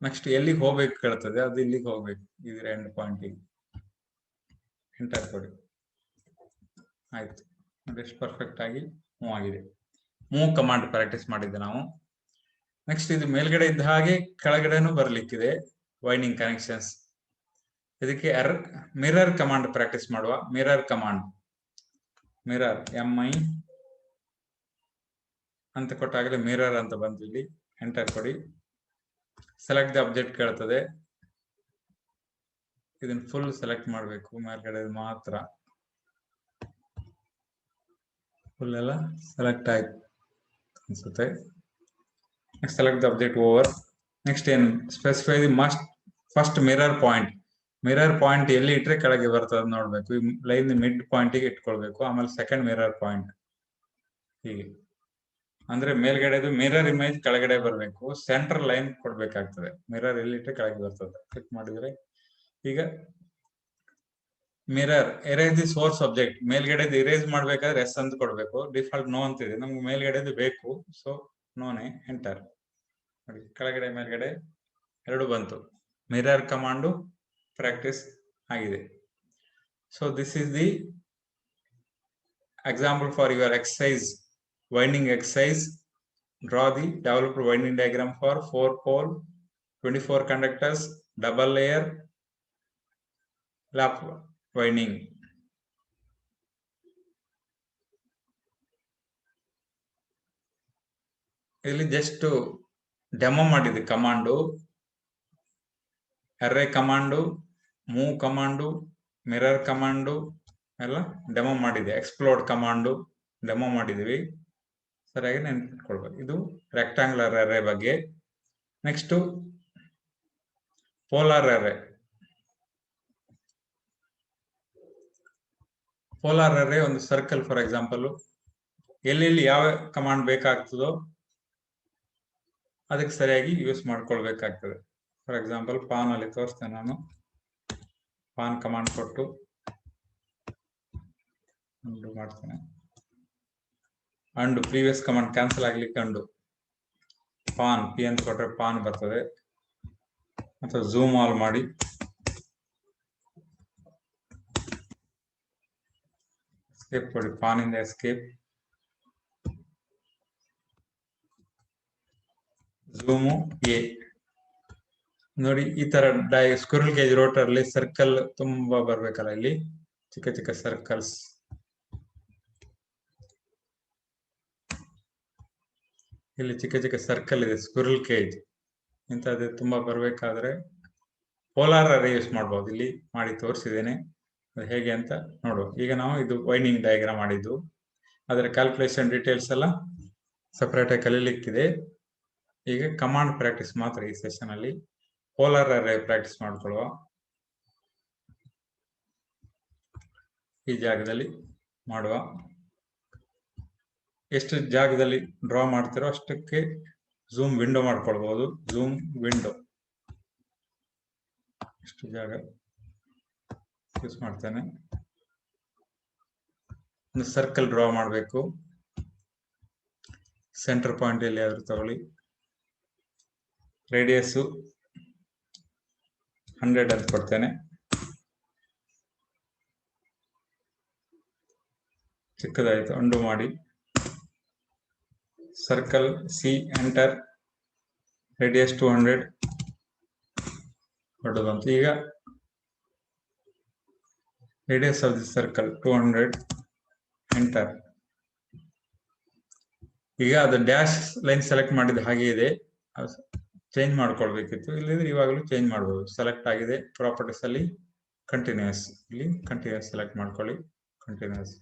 ನೆಕ್ಸ್ಟ್ ಎಲ್ಲಿಗೆ ಹೋಗ್ಬೇಕು ಕೇಳ್ತದೆ, ಅದು ಇಲ್ಲಿಗೆ ಹೋಗ್ಬೇಕು, ಇದ್ರ ಎಂಡ್ ಪಾಯಿಂಟ್. ಎಂಟರ್ ಕೊಡಿ. ಆಯ್ತು, ಎಷ್ಟು ಪರ್ಫೆಕ್ಟ್ ಆಗಿ ಮೂವ್ ಆಗಿದೆ. ಮೂವ್ ಕಮಾಂಡ್ ಪ್ರಾಕ್ಟೀಸ್ ಮಾಡಿದ್ದೆ ನಾವು. ನೆಕ್ಸ್ಟ್ ಇದು ಮೇಲ್ಗಡೆ ಇದ್ದ ಹಾಗೆ ಕೆಳಗಡೆನೂ ಬರ್ಲಿಕ್ಕಿದೆ, ವೈಂಡಿಂಗ್ ಕನೆಕ್ಷನ್ಸ್. ಇದಕ್ಕೆ ಮಿರರ್ ಕಮಾಂಡ್ ಪ್ರಾಕ್ಟೀಸ್ ಮಾಡುವ. ಮಿರರ್ ಕಮಾಂಡ್, ಮಿರರ್ MI ಅಂತ ಕೊಟ್ಟಾಗಲೇ ಮಿರರ್ ಅಂತ ಬಂತು ಇಲ್ಲಿ. ಎಂಟರ್ ಕೊಡಿ. ಸೆಲೆಕ್ಟ್ ದ ಆಬ್ಜೆಕ್ಟ್ ಕೇಳ್ತದೆ. ಇದನ್ನ ಫುಲ್ ಸೆಲೆಕ್ಟ್ ಮಾಡಬೇಕು, ಮೇಲ್ಗಡೆ ಮಾತ್ರ. ಫುಲ್ ಎಲ್ಲ ಸೆಲೆಕ್ಟ್ ಆಯ್ತು ಅನ್ಸುತ್ತೆ. Next select the object over. Next ಏನು, specify the first mirror point. Mirror point ಎಲ್ಲಿ ಇಟ್ರೆ ಕೆಳಗೆ ಬರ್ತದೆ ನೋಡ್ಬೇಕು. ಈ ಲೈನ್ ಮಿಡ್ ಪಾಯಿಂಟಿಗೆ ಇಟ್ಕೊಳ್ಬೇಕು. ಆಮೇಲೆ ಸೆಕೆಂಡ್ ಮಿರರ್ ಪಾಯಿಂಟ್ ಹೀಗೆ. ಅಂದ್ರೆ ಮೇಲ್ಗಡೆದು ಮಿರರ್ ಇಮೇಜ್ ಕೆಳಗಡೆ ಬರಬೇಕು. ಸೆಂಟರ್ ಲೈನ್ ಕೊಡ್ಬೇಕಾಗ್ತದೆ. ಮಿರರ್ ಎಲ್ಲಿಟ್ರೆ ಕೆಳಗೆ ಬರ್ತದೆ. ಕ್ಲಿಕ್ ಮಾಡಿದ್ರೆ ಈಗ mirror erase the source object. ಮೇಲ್ಗಡೆದು ಇರೇಸ್ ಮಾಡ್ಬೇಕಾದ್ರೆ ಎಸ್ ಅಂತ ಕೊಡ್ಬೇಕು. ಡಿಫಾಲ್ಟ್ ನೋ ಅಂತಿದೆ, ನಮ್ಗೆ ಮೇಲ್ಗಡೆದು ಬೇಕು. ಸೊ ನೋನೆ. ಎಂಟರ್ ನೋಡಿ, ಕೆಳಗಡೆ ಮೇಲ್ಗಡೆ ಎರಡು ಬಂತು. ಮಿರರ್ ಕಮಾಂಡು ಪ್ರಾಕ್ಟೀಸ್ ಆಗಿದೆ. So this is the example for your exercise, winding exercise. Draw the developed winding diagram for 4-pole 24 conductors double layer lap winding. ಇಲ್ಲಿ ಜಸ್ಟ್ ಡೆಮೋ ಮಾಡಿದೆ command. ಅರ್ರೇ command, move command, mirror command ಎಲ್ಲ demo ಮಾಡಿದೆ. Explored command demo ಮಾಡಿದ್ವಿ, ಸರಿಯಾಗಿ ನೆನ್ಪಿಟ್ಕೊಳ್ಬೇಕು. ಇದು rectangular ಅರ್ರೇ ಬಗ್ಗೆ. Next polar ಅರ್ರೇ. Polar ಅರ್ರೇ ಒಂದು circle, for example ಎಲ್ಲೆಲ್ಲಿ ಯಾವ ಕಮಾಂಡ್ ಬೇಕಾಗ್ತದೋ ಅದಕ್ಕೆ ಸರಿಯಾಗಿ ಯೂಸ್ ಮಾಡ್ಕೊಳ್ಬೇಕಾಗ್ತದೆ. ಫಾರ್ ಎಕ್ಸಾಂಪಲ್ ಪಾನ್ ಅಲ್ಲಿ ತೋರಿಸ್ತೇನೆ ನಾನು. ಪಾನ್ ಕಮಾಂಡ್ ಕೊಟ್ಟು ಅಂಡು ಮಾಡ್ತೇನೆ. ಅಂಡು ಪ್ರೀವಿಯಸ್ ಕಮಾಂಡ್ ಕ್ಯಾನ್ಸಲ್ ಆಗ್ಲಿಕ್ಕೆ ಅಂಡು ಪಾನ್ ಪಿ ಅಂತ ಕೊಟ್ಟರೆ ಪಾನ್ ಬರ್ತದೆ. ಅಥವಾ ಝೂಮ್ ಆಲ್ ಮಾಡಿ ಎಸ್ಕೇಪ್ ಕೊಡಿ, ಪಾನ್ ಇಂದ ಎಸ್ಕೇಪ್, ಝೂಮು ಎ. ನೋಡಿ ಈ ತರ ಸ್ಕ್ವಿರಲ್ ಕೇಜ್ ರೋಟರ್ ಅಲ್ಲಿ ಸರ್ಕಲ್ ತುಂಬಾ ಬರ್ಬೇಕಲ್ಲ, ಇಲ್ಲಿ ಚಿಕ್ಕ ಚಿಕ್ಕ ಸರ್ಕಲ್ಸ್. ಇಲ್ಲಿ ಚಿಕ್ಕ ಚಿಕ್ಕ ಸರ್ಕಲ್ ಇದೆ ಸ್ಕ್ವಿರಲ್ ಕೇಜ್, ಇಂಥದ್ದು ತುಂಬಾ ಬರ್ಬೇಕಾದ್ರೆ ಪೋಲಾರ್ ಅರೇ ಯೂಸ್ ಮಾಡ್ಬೋದು. ಇಲ್ಲಿ ಮಾಡಿ ತೋರಿಸಿದ್ದೇನೆ, ಅದು ಹೇಗೆ ಅಂತ ನೋಡು. ಈಗ ನಾವು ಇದು ವೈಂಡಿಂಗ್ ಡಯಾಗ್ರಾಮ್ ಮಾಡಿದ್ದು, ಅದರ ಕ್ಯಾಲ್ಕುಲೇಷನ್ ಡೀಟೇಲ್ಸ್ ಎಲ್ಲ ಸಪರೇಟ್ ಆಗಿ ಕಲೀಲಿಕ್ಕಿದೆ. ಈಗ ಕಮಾಂಡ್ ಪ್ರಾಕ್ಟೀಸ್ ಮಾತ್ರ ಈ ಸೆಷನ್ ಅಲ್ಲಿ. ಪೋಲಾರ್ ಅರೇ ಪ್ರಾಕ್ಟೀಸ್ ಮಾಡ್ಕೊಳ್ಳುವ. ಈ ಜಾಗದಲ್ಲಿ ಮಾಡುವ. ಎಷ್ಟು ಜಾಗದಲ್ಲಿ ಡ್ರಾ ಮಾಡ್ತಿರೋ ಅಷ್ಟಕ್ಕೆ ಝೂಮ್ ವಿಂಡೋ ಮಾಡ್ಕೊಳ್ಬಹುದು. ಝೂಮ್ ವಿಂಡೋ ಇಷ್ಟು ಜಾಗ ಯೂಸ್ ಮಾಡ್ತೇನೆ. ಒಂದು ಸರ್ಕಲ್ ಡ್ರಾ ಮಾಡಬೇಕು. ಸೆಂಟರ್ ಪಾಯಿಂಟ್ ಎಲ್ಲಿ ಆದ್ರೂ ತಗೊಳ್ಳಿ. ರೇಡಿಯಸ್ 100 ಅಂತ ಕೊಡ್ತೇನೆ. ಚಿಕ್ಕದಾಯಿತು, ಅಂಡು ಮಾಡಿ. Circle C, enter. ರೇಡಿಯಸ್ 200 ದೊಡ್ಡದಂತ. ಈಗ radius of the circle 200, enter. ಈಗ ಅದು ಡ್ಯಾಶ್ ಲೈನ್ ಸೆಲೆಕ್ಟ್ ಮಾಡಿದ ಹಾಗೆ ಇದೆ, ಚೇಂಜ್ ಮಾಡ್ಕೊಳ್ಬೇಕಿತ್ತು. ಇಲ್ಲಿದ್ರೆ ಇವಾಗಲೂ ಚೇಂಜ್ ಮಾಡಬಹುದು. ಸೆಲೆಕ್ಟ್ ಆಗಿದೆ. ಪ್ರಾಪರ್ಟೀಸ್ ಅಲ್ಲಿ ಕಂಟಿನ್ಯೂಸ್, ಇಲ್ಲಿ ಕಂಟಿನ್ಯೂಸ್ ಸೆಲೆಕ್ಟ್ ಮಾಡ್ಕೊಳ್ಳಿ. ಕಂಟಿನ್ಯೂಸ್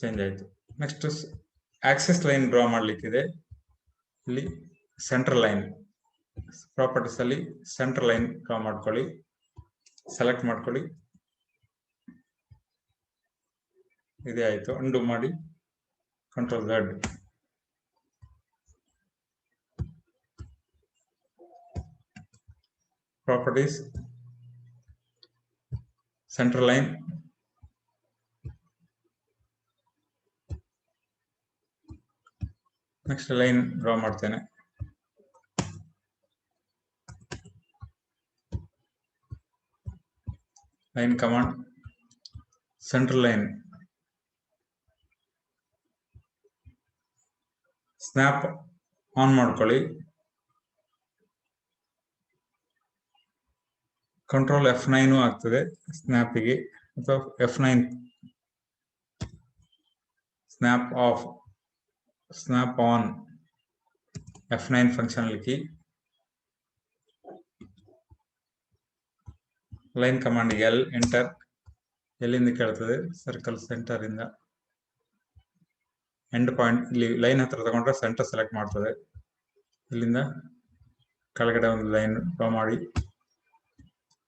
ಚೇಂಜ್ ಆಯ್ತು. ನೆಕ್ಸ್ಟ್ ಆಕ್ಸಿಸ್ ಲೈನ್ ಡ್ರಾ ಮಾಡ್ಲಿಕ್ಕಿದೆ. ಇಲ್ಲಿ ಸೆಂಟರ್ ಲೈನ್, ಪ್ರಾಪರ್ಟೀಸ್ ಅಲ್ಲಿ ಸೆಂಟರ್ ಲೈನ್ ಡ್ರಾ ಮಾಡ್ಕೊಳ್ಳಿ. ಸೆಲೆಕ್ಟ್ ಮಾಡ್ಕೊಳ್ಳಿ. ಇದೇ ಆಯ್ತು. ಅಂಡು ಮಾಡಿ control Z. Properties, centre line, next line draw ಮಾಡ್ತೇನೆ. Line command, centre line, snap on ಮಾಡ್ಕೊಳ್ಳಿ. ಕಂಟ್ರೋಲ್ F9 ಆಗ್ತದೆ ಸ್ನ್ಯಾಪಿಗೆ, ಅಥವಾ F9 snap off, snap on, F9 function key. Line command L, enter. ಎಲ್ಲಿಂದ ಕೇಳ್ತದೆ? ಸರ್ಕಲ್ ಸೆಂಟರ್ ಇಂದ. End point ಇಲ್ಲಿ line ಹತ್ರ ತಗೊಂಡ್ರೆ ಸೆಂಟರ್ ಸೆಲೆಕ್ಟ್ ಮಾಡ್ತದೆ. ಇಲ್ಲಿಂದ ಕೆಳಗಡೆ ಒಂದು ಲೈನ್ ಡ್ರಾ ಮಾಡಿ,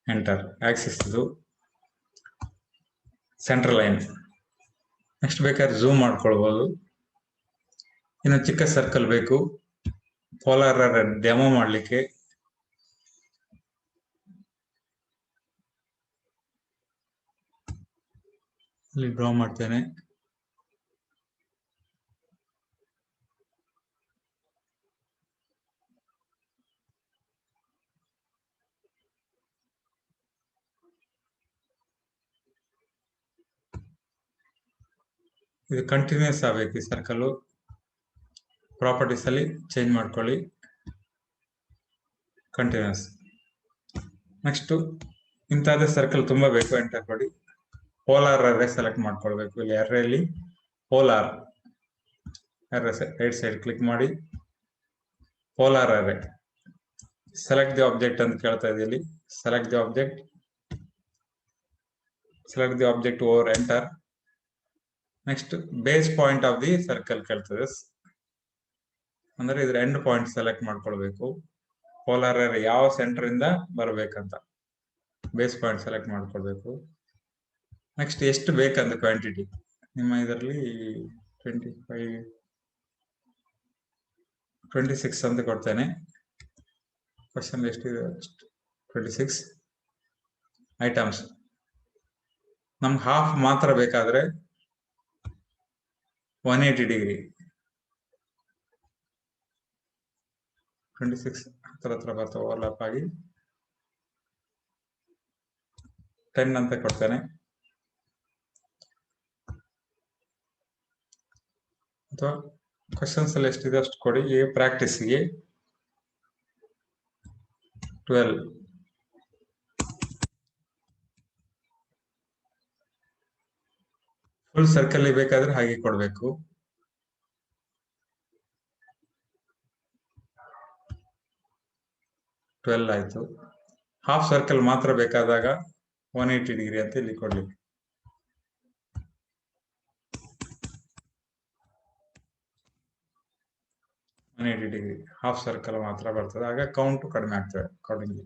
ಎಂಟರ್. ಆಕ್ಸಿಸ್ ಇದು ಸೆಂಟರ್ ಲೈನ್. ನೆಕ್ಸ್ಟ್ ಬೇಕಾದ್ರೆ ಝೂಮ್ ಮಾಡ್ಕೊಳ್ಬಹುದು. ಇನ್ನು ಚಿಕ್ಕ ಸರ್ಕಲ್ ಬೇಕು ಪೋಲಾರ್ ಅರೇ ಡೆಮೋ ಮಾಡಲಿಕ್ಕೆ. ಇಲ್ಲಿ ಡ್ರಾ ಮಾಡ್ತೇನೆ. ಇದು ಕಂಟಿನ್ಯೂಸ್ ಆಗಬೇಕು ಈ ಸರ್ಕಲ್. ಪ್ರಾಪರ್ಟೀಸ್ ಅಲ್ಲಿ ಚೇಂಜ್ ಮಾಡ್ಕೊಳ್ಳಿ, ಕಂಟಿನ್ಯೂಸ್. ನೆಕ್ಸ್ಟ್ ಇಂಥದ್ದೇ ಸರ್ಕಲ್ ತುಂಬಾ ಬೇಕು, ಎಂಟರ್ ಕೊಡಿ. ಪೋಲಾರ್ ಅರೇ ಸೆಲೆಕ್ಟ್ ಮಾಡ್ಕೊಳ್ಬೇಕು. ಇಲ್ಲಿ ಅರೇಲಿ polar array right side click ಮಾಡಿ, polar array select the object ಅಂತ ಕೇಳ್ತಾ ಇದೆ ಇಲ್ಲಿ. Select the object over enter. Next base point of the circle ಕೇಳ್ತದೆ, ಅಂದ್ರೆ ಇದ್ರ ಎಂಡ್ ಪಾಯಿಂಟ್ ಸೆಲೆಕ್ಟ್ ಮಾಡ್ಕೊಳ್ಬೇಕು. ಪೋಲಾರ್ ಏರಿಯಾ ಯಾವ ಸೆಂಟರ್ ಇಂದ ಬರ್ಬೇಕಂತ ಬೇಸ್ ಪಾಯಿಂಟ್ ಸೆಲೆಕ್ಟ್ ಮಾಡ್ಕೊಳ್ಬೇಕು. ನೆಕ್ಸ್ಟ್ ಎಷ್ಟು ಬೇಕಂತ ಕ್ವಾಂಟಿಟಿ ನಿಮ್ಮ ಇದರಲ್ಲಿ 26 ಅಂತ ಕೊಡ್ತೇನೆ. ಕ್ವಶನ್ ಎಷ್ಟಿದೆ? 26 ಐಟಮ್ಸ್. ನಮ್ಗೆ ಹಾಫ್ ಮಾತ್ರ ಬೇಕಾದ್ರೆ 180 ಡಿಗ್ರಿ 26 ಹತ್ರ ಬರ್ತಾವೆ ಓವರ್ಲಾಪ್ ಆಗಿ 10 ಅಂತ ಕೊಡ್ತೇನೆ. ಅಥವಾ ಕ್ವಶನ್ಸ್ ಅಲ್ಲಿ ಎಷ್ಟಿದೆ ಅಷ್ಟು ಕೊಡಿ. ಈಗ ಪ್ರಾಕ್ಟೀಸ್ಗೆ 12. ಫುಲ್ ಸರ್ಕಲ್ ಬೇಕಾದ್ರೆ ಹಾಗೆ ಕೊಡ್ಬೇಕು. ಆಯ್ತು. ಹಾಫ್ ಸರ್ಕಲ್ ಮಾತ್ರ ಬೇಕಾದಾಗ 180 ಡಿಗ್ರಿ ಅಂತ ಇಲ್ಲಿ ಕೊಡ್ಲಿಕ್ಕೆ. ಡಿಗ್ರಿ ಹಾಫ್ ಸರ್ಕಲ್ ಮಾತ್ರ ಬರ್ತದೆ. ಆಗ ಕೌಂಟ್ ಕಡಿಮೆ ಆಗ್ತದೆ. ಅಕಾರ್ಡಿಂಗ್ಲಿ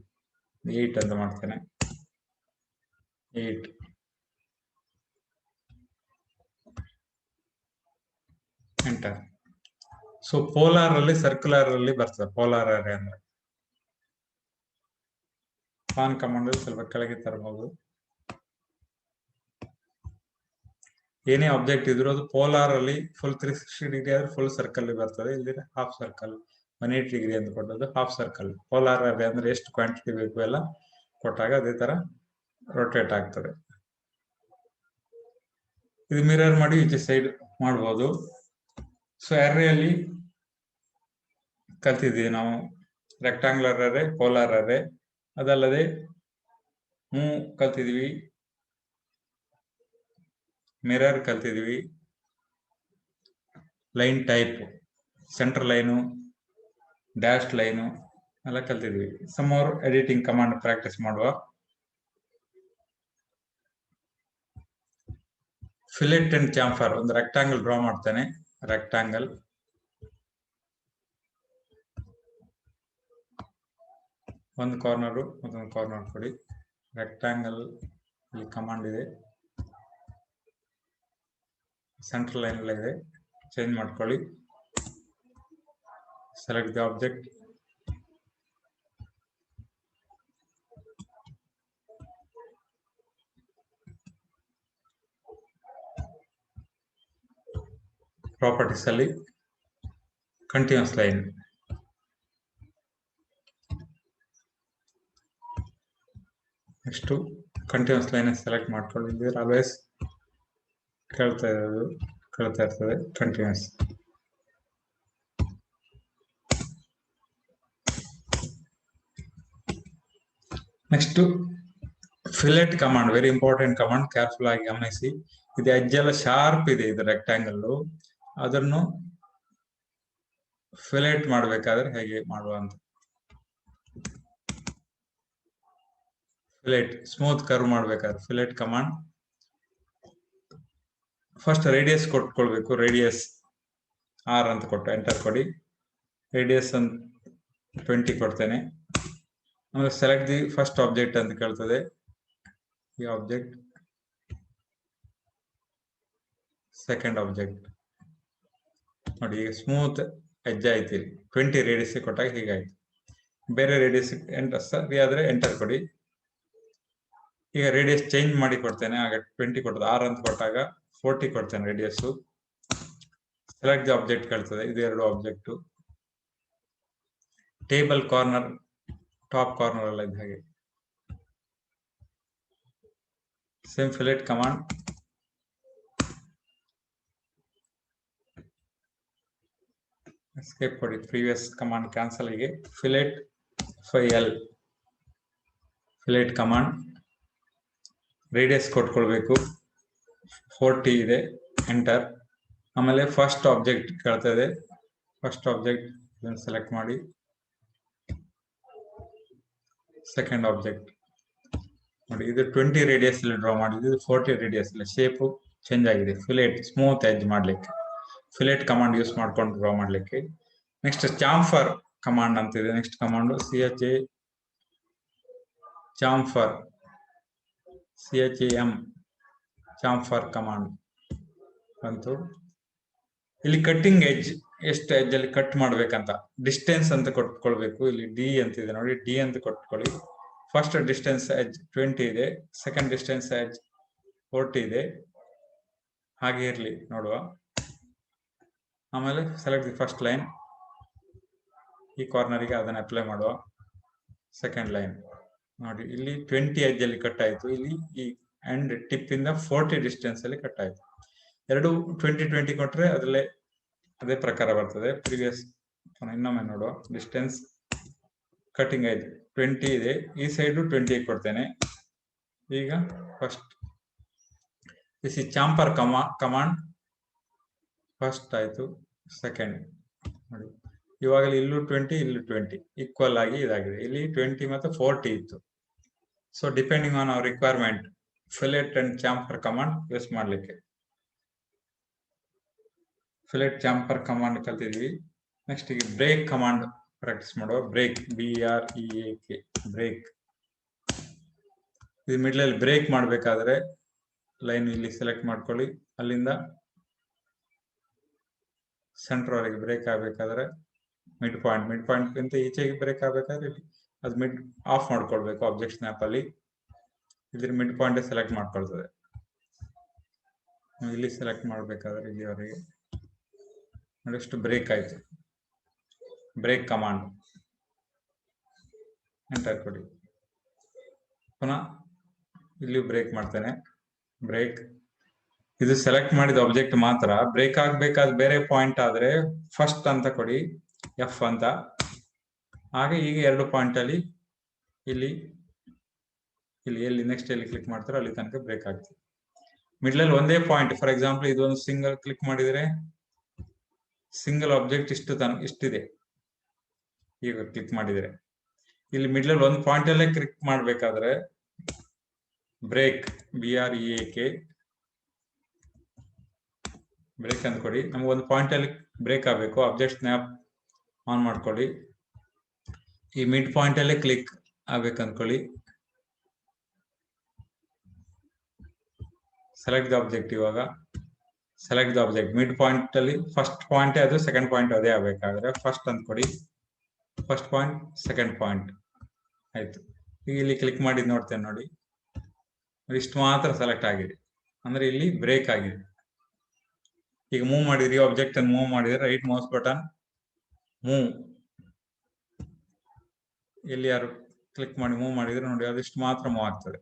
8 ಅಂತ ಮಾಡ್ತೇನೆ. 8 ಎಂಟರ್. ಸೊ ಪೋಲಾರ್ ಅಲ್ಲಿ ಸರ್ಕ್ಯುಲರ್ ಅಲ್ಲಿ ಬರ್ತದೆ. ಪೋಲಾರ್ ಏರಿಯಾ ಅಂದ್ರೆ ಫಾನ್ ಕಮಾಂಡ್ ಅಲ್ಲಿ ಸ್ವಲ್ಪ ಕೆಳಗೆ ತರಬಹುದು. ಏನೇ ಆಬ್ಜೆಕ್ಟ್ ಇದ್ರು ಅದು ಪೋಲಾರ್ ಅಲ್ಲಿ ಫುಲ್ 360 ಡಿಗ್ರಿ ಆದ್ರೆ ಫುಲ್ ಸರ್ಕಲ್ ಬರ್ತದೆ. ಇಲ್ಲಿ ಹಾಫ್ ಸರ್ಕಲ್ 180 ಡಿಗ್ರಿ ಅಂತ ಕೊಟ್ಟದ್ದು ಹಾಫ್ ಸರ್ಕಲ್. ಪೋಲಾರ್ ಏರಿಯಾ ಅಂದ್ರೆ ಎಷ್ಟು ಕ್ವಾಂಟಿಟಿ ಬೇಕು ಎಲ್ಲ ಕೊಟ್ಟಾಗ ಅದೇ ತರ ರೊಟೇಟ್ ಆಗ್ತದೆ. ಇದು ಮಿರರ್ ಮಾಡಿ ಈಚೆ ಸೈಡ್ ಮಾಡಬಹುದು. ಸೊ ಅರೇಯಲ್ಲಿ ಕಲ್ತಿದ್ದೀವಿ ನಾವು ರೆಕ್ಟಾಂಗ್ಯುಲರ್ ಅರೇ, ಪೋಲಾರ್ ಅರೇ. ಅದಲ್ಲದೆ ಕಲ್ತಿದ್ವಿ, ಮಿರರ್ ಕಲ್ತಿದ್ವಿ, line type, centre line, dash line ಎಲ್ಲ ಕಲ್ತಿದ್ವಿ. Some more editing command practice ಮಾಡುವ. ಫಿಲೆಟ್ ಅಂಡ್ ಚಾಂಫರ್ ಒಂದು ರೆಕ್ಟಾಂಗಲ್ ಡ್ರಾ ಮಾಡ್ತೇನೆ. ರೆಕ್ಟಾಂಗಲ್ ಒಂದು ಕಾರ್ನರ್ ಮತ್ತೊಂದು ಕಾರ್ನರ್ ಕೊಡಿ. ರೆಕ್ಟಾಂಗಲ್ ಇಲ್ಲಿ ಕಮಾಂಡ್ ಇದೆ, ಸೆಂಟ್ರಲ್ ಲೈನ್ ಎಲ್ಲ ಇದೆ. ಚೇಂಜ್ ಮಾಡ್ಕೊಳ್ಳಿ. ಸೆಲೆಕ್ಟ್ ದಿ ಆಬ್ಜೆಕ್ಟ್, ಪ್ರಾಪರ್ಟೀಸ್ ಅಲ್ಲಿ continuous line, next continuous line select ಮಾಡ್ಕೊಳ್ಳಿ. ಆಲ್ವೇಸ್ ಕೇಳ್ತಾ ಇರ್ತದೆ continuous. Next fillet command, very important command, careful ಆಗಿ ಗಮನಿಸಿ. ಇದು ಎಡ್ಜ್ ಶಾರ್ಪ್ ಇದೆ ಇದು ರೆಕ್ಟಾಂಗಲ್. ಅದನ್ನು ಫಿಲೆಟ್ ಮಾಡಬೇಕಾದ್ರೆ ಹೇಗೆ ಮಾಡುವ ಅಂತ. ಫಿಲೆಟ್ ಸ್ಮೂತ್ ಕರ್ವ್ ಮಾಡಬೇಕಾದ್ರೆ ಫಿಲೆಟ್ ಕಮಾಂಡ್. ಫಸ್ಟ್ ರೇಡಿಯಸ್ ಕೊಟ್ಕೊಳ್ಬೇಕು. ರೇಡಿಯಸ್ R ಅಂತ ಕೊಟ್ಟು ಎಂಟರ್ ಕೊಡಿ. ರೇಡಿಯಸ್ 20 ಕೊಡ್ತೇನೆ. ಆಮೇಲೆ ಸೆಲೆಕ್ಟ್ ದಿ ಫಸ್ಟ್ ಆಬ್ಜೆಕ್ಟ್ ಅಂತ ಕೇಳ್ತದೆ. ಈ ಆಬ್ಜೆಕ್ಟ್, ಸೆಕೆಂಡ್ ಆಬ್ಜೆಕ್ಟ್ ನೋಡಿ. ಈಗ ಸ್ಮೂತ್ ಎಡ್ಜ್ ಆಯ್ತು. 20 ರೇಡಿಯಸ್ ಕೊಟ್ಟಾಗ ಹೀಗಾಯ್ತು. ಬೇರೆ ರೇಡಿಯಸ್ ಸರಿ ಆದ್ರೆ ಎಂಟರ್ ಕೊಡಿ. ಈಗ ರೇಡಿಯಸ್ ಚೇಂಜ್ ಮಾಡಿ ಕೊಡ್ತೇನೆ. ಆಗ 20 ಕೊಟ್ಟದ್ದು. R ಅಂತ ಕೊಟ್ಟಾಗ 40 ಕೊಡ್ತೇನೆ ರೇಡಿಯಸ್. ಸೆಲೆಕ್ಟ್ ದಿ ಆಬ್ಜೆಕ್ಟ್ ಕೇಳ್ತದೆ. ಇದು ಎರಡು object. Table corner, top corner ಎಲ್ಲ ಇದ್ದ ಹಾಗೆ. Same fillet command. ಎಸ್ಕೇಪ್ ಕೊಡಿ. Previous command cancel. ಹೀಗೆ fillet L fillet command. Radius ಕೊಟ್ಕೊಳ್ಬೇಕು. 40 ಇದೆ. ಎಂಟರ್. ಆಮೇಲೆ ಫಸ್ಟ್ ಆಬ್ಜೆಕ್ಟ್ ಕೇಳ್ತಾ ಇದೆ. ಫಸ್ಟ್ ಆಬ್ಜೆಕ್ಟ್ ಸೆಲೆಕ್ಟ್ ಮಾಡಿ ಸೆಕೆಂಡ್ ಆಬ್ಜೆಕ್ಟ್ ನೋಡಿ, ಇದು 20 ರೇಡಿಯಸ್ ಅಲ್ಲಿ ಡ್ರಾ ಮಾಡಿದ್ದು, ಇದು 40 ರೇಡಿಯಸ್ ಅಲ್ಲಿ. ಶೇಪ್ ಚೇಂಜ್ ಆಗಿದೆ. ಫಿಲೆಟ್ ಸ್ಮೂತ್ ಎಡ್ಜ್ ಮಾಡ್ಲಿಕ್ಕೆ ಫಿಲೆಟ್ ಕಮಾಂಡ್ ಯೂಸ್ ಮಾಡ್ಕೊಂಡು ಡ್ರಾ ಮಾಡ್ಲಿಕ್ಕೆ. ನೆಕ್ಸ್ಟ್ ಚಾಂಫರ್ ಕಮಾಂಡ್ ಅಂತ ಇದೆ. Next command CHA chamfer, CHAM chamfer command ಬಂತು. ಇಲ್ಲಿ ಕಟ್ಟಿಂಗ್ ಎಡ್ಜ್, ಎಷ್ಟು ಎಡ್ಜ್ ಅಲ್ಲಿ ಕಟ್ ಮಾಡ್ಬೇಕಂತ ಡಿಸ್ಟೆನ್ಸ್ ಅಂತ ಕೊಟ್ಕೊಳ್ಬೇಕು. ಇಲ್ಲಿ D ಅಂತಿದೆ ನೋಡಿ, D ಅಂತ ಕೊಟ್ಕೊಳ್ಳಿ. ಫಸ್ಟ್ ಡಿಸ್ಟೆನ್ಸ್ ಎಡ್ಜ್ 20 ಇದೆ, ಸೆಕೆಂಡ್ ಡಿಸ್ಟೆನ್ಸ್ ಎಡ್ಜ್ 40 ಇದೆ. ಹಾಗೆ ಇರ್ಲಿ ನೋಡುವ. ಆಮೇಲೆ ಸೆಲೆಕ್ಟ್ ದಿ ಫಸ್ಟ್ ಲೈನ್, ಈ ಕಾರ್ನರ್ಗೆ ಅದನ್ನ ಅಪ್ಲೈ ಮಾಡುವ. ಸೆಕೆಂಡ್ ಲೈನ್ ನೋಡಿ, ಇಲ್ಲಿ 20 ಎಡ್ಜ್ ಅಲ್ಲಿ ಕಟ್ ಆಯ್ತು. ಇಲ್ಲಿ ಈ ಎಂಡ್ ಟಿಪ್ ಇಂದ 40 ಡಿಸ್ಟೆನ್ಸ್ ಅಲ್ಲಿ ಕಟ್ ಆಯ್ತು. ಎರಡು 20 ಕೊಟ್ರೆ ಅದರಲ್ಲೇ ಅದೇ ಪ್ರಕಾರ ಬರ್ತದೆ. ಪ್ರಿವಿಯಸ್ ಇನ್ನೊಮ್ಮೆ ನೋಡುವ. ಡಿಸ್ಟೆನ್ಸ್ ಕಟಿಂಗ್ ಆಯ್ತು 20 ಇದೆ, ಈ ಸೈಡ್ 20 ಕೊಡ್ತೇನೆ. ಈಗ first this is ಚಾಂಪರ್ command first ಆಯ್ತು. ಸೆಕೆಂಡ್ ನೋಡಿ, ಇವಾಗಲೇ ಇಲ್ಲೂ 20 ಇಲ್ಲೂ 20 ಈಕ್ವಲ್ ಆಗಿ ಇದಾಗಿದೆ. ಇಲ್ಲಿ 20 ಮತ್ತು 40 ಇತ್ತು. So depending on our requirement fillet and chamfer command use ಮಾಡ್ಲಿಕ್ಕೆ. ಫಿಲೆಟ್ ಚಾಂಪರ್ ಕಮಾಂಡ್ ಕಲ್ತಿದ್ವಿ. ನೆಕ್ಸ್ಟ್ ಈಗ ಬ್ರೇಕ್ ಕಮಾಂಡ್ ಪ್ರಾಕ್ಟೀಸ್ ಮಾಡುವ. Break, BREAK break. ಇದು ಮಿಡ್ಲ್ ಅಲ್ಲಿ ಬ್ರೇಕ್ ಮಾಡ್ಬೇಕಾದ್ರೆ ಲೈನ್ ಇಲ್ಲಿ ಸೆಲೆಕ್ಟ್ ಮಾಡ್ಕೊಳ್ಳಿ. ಅಲ್ಲಿಂದ ಸೆಂಟರ್ ವರೆಗೆ ಬ್ರೇಕ್ ಆಗ್ಬೇಕಾದ್ರೆ ಮಿಡ್ ಪಾಯಿಂಟ್ ಅಂತ ಈಚೆಗೆ ಬ್ರೇಕ್ ಆಗ್ಬೇಕಾದ್ರೆ ಇಲ್ಲಿ ಅದು ಮಿಡ್ ಆಫ್ ಮಾಡ್ಕೊಳ್ಬೇಕು. ಆಬ್ಜೆಕ್ಟ್ ಸ್ನ್ಯಾಪ್ ಅಲ್ಲಿ ಇದ್ರ ಮಿಡ್ ಪಾಯಿಂಟ್ ಸೆಲೆಕ್ಟ್ ಮಾಡ್ಕೊಳ್ತದೆ. ಇಲ್ಲಿ ಸೆಲೆಕ್ಟ್ ಮಾಡ್ಬೇಕಾದ್ರೆ ಇಲ್ಲಿವರೆಗೆ ನೆಕ್ಸ್ಟ್ ಬ್ರೇಕ್ ಆಯ್ತು. ಬ್ರೇಕ್ ಕಮಾಂಡ್ ಎಂಟರ್ ಕೊಡಿ. ಪುನಃ ಇಲ್ಲಿ ಬ್ರೇಕ್ ಮಾಡ್ತೇನೆ. ಬ್ರೇಕ್, ಇದು ಸೆಲೆಕ್ಟ್ ಮಾಡಿದ ಆಬ್ಜೆಕ್ಟ್ ಮಾತ್ರ. ಬ್ರೇಕ್ ಆಗ್ಬೇಕಾದ ಬೇರೆ ಪಾಯಿಂಟ್ ಆದ್ರೆ ಫಸ್ಟ್ ಅಂತ ಕೊಡಿ, F ಅಂತ. ಹಾಗೆ ಈಗ 2 ಪಾಯಿಂಟ್ ಅಲ್ಲಿ ಇಲ್ಲಿ ಎಲ್ಲಿ ನೆಕ್ಸ್ಟ್ ಎಲ್ಲಿ ಕ್ಲಿಕ್ ಮಾಡ್ತಾರೋ ಅಲ್ಲಿ ತನಕ ಬ್ರೇಕ್ ಆಗ್ತದೆ. ಮಿಡ್ಲ್ ಅಲ್ಲಿ ಒಂದೇ ಪಾಯಿಂಟ್, ಫಾರ್ ಎಕ್ಸಾಂಪಲ್ ಇದೊಂದು ಸಿಂಗಲ್ ಕ್ಲಿಕ್ ಮಾಡಿದ್ರೆ ಸಿಂಗಲ್ ಆಬ್ಜೆಕ್ಟ್ ಇಷ್ಟಿದೆ. ಈಗ ಕ್ಲಿಕ್ ಮಾಡಿದ್ರೆ ಇಲ್ಲಿ ಮಿಡ್ಲ್ ಅಲ್ಲಿ ಒಂದು ಪಾಯಿಂಟ್ ಅಲ್ಲೇ ಕ್ಲಿಕ್ ಮಾಡ್ಬೇಕಾದ್ರೆ ಬ್ರೇಕ್, BREAK ಬ್ರೇಕ್ ಅಂತ ಕೊಡಿ. ನಮ್ಗೆ ಒಂದು ಪಾಯಿಂಟ್ ಅಲ್ಲಿ ಬ್ರೇಕ್ ಆಗಬೇಕು. ಆಬ್ಜೆಕ್ಟ್ ಸ್ನ್ಯಾಪ್ ಆನ್ ಮಾಡ್ಕೊಳ್ಳಿ. ಈ ಮಿಡ್ ಪಾಯಿಂಟ್ ಅಲ್ಲೇ ಕ್ಲಿಕ್ ಆಗ್ಬೇಕು ಅಂದ್ಕೊಳ್ಳಿ. Select the object. ಇವಾಗ select the object mid point ಅಲ್ಲಿ ಫಸ್ಟ್ ಪಾಯಿಂಟ್ ಅದು, ಸೆಕೆಂಡ್ ಪಾಯಿಂಟ್ ಅದೇ ಆಗ್ಬೇಕಾದ್ರೆ ಫಸ್ಟ್ ಅಂತ ಕೊಡಿ. ಫಸ್ಟ್ ಪಾಯಿಂಟ್, ಸೆಕೆಂಡ್ ಪಾಯಿಂಟ್ ಆಯ್ತು. ಈಗ ಇಲ್ಲಿ ಕ್ಲಿಕ್ ಮಾಡಿ ನೋಡ್ತೇನೆ ನೋಡಿ, ಇಷ್ಟು ಮಾತ್ರ ಸೆಲೆಕ್ಟ್ ಆಗಿದೆ, ಅಂದ್ರೆ ಇಲ್ಲಿ ಬ್ರೇಕ್ ಆಗಿದೆ. ಈಗ ಮೂವ್ ಮಾಡಿದ್ರಿ, ಆಬ್ಜೆಕ್ಟ್ ಅನ್ನು ಮೂವ್ ಮಾಡಿದ್ರೆ ರೈಟ್ ಮೌಸ್ ಬಟನ್ ಮೂವ್, ಇಲ್ಲಿ ಯಾರು ಕ್ಲಿಕ್ ಮಾಡಿ ಮೂವ್ ಮಾಡಿದ್ರೆ ನೋಡಿ ಅದಿಷ್ಟು ಮಾತ್ರ ಮೂವ್ ಆಗ್ತದೆ.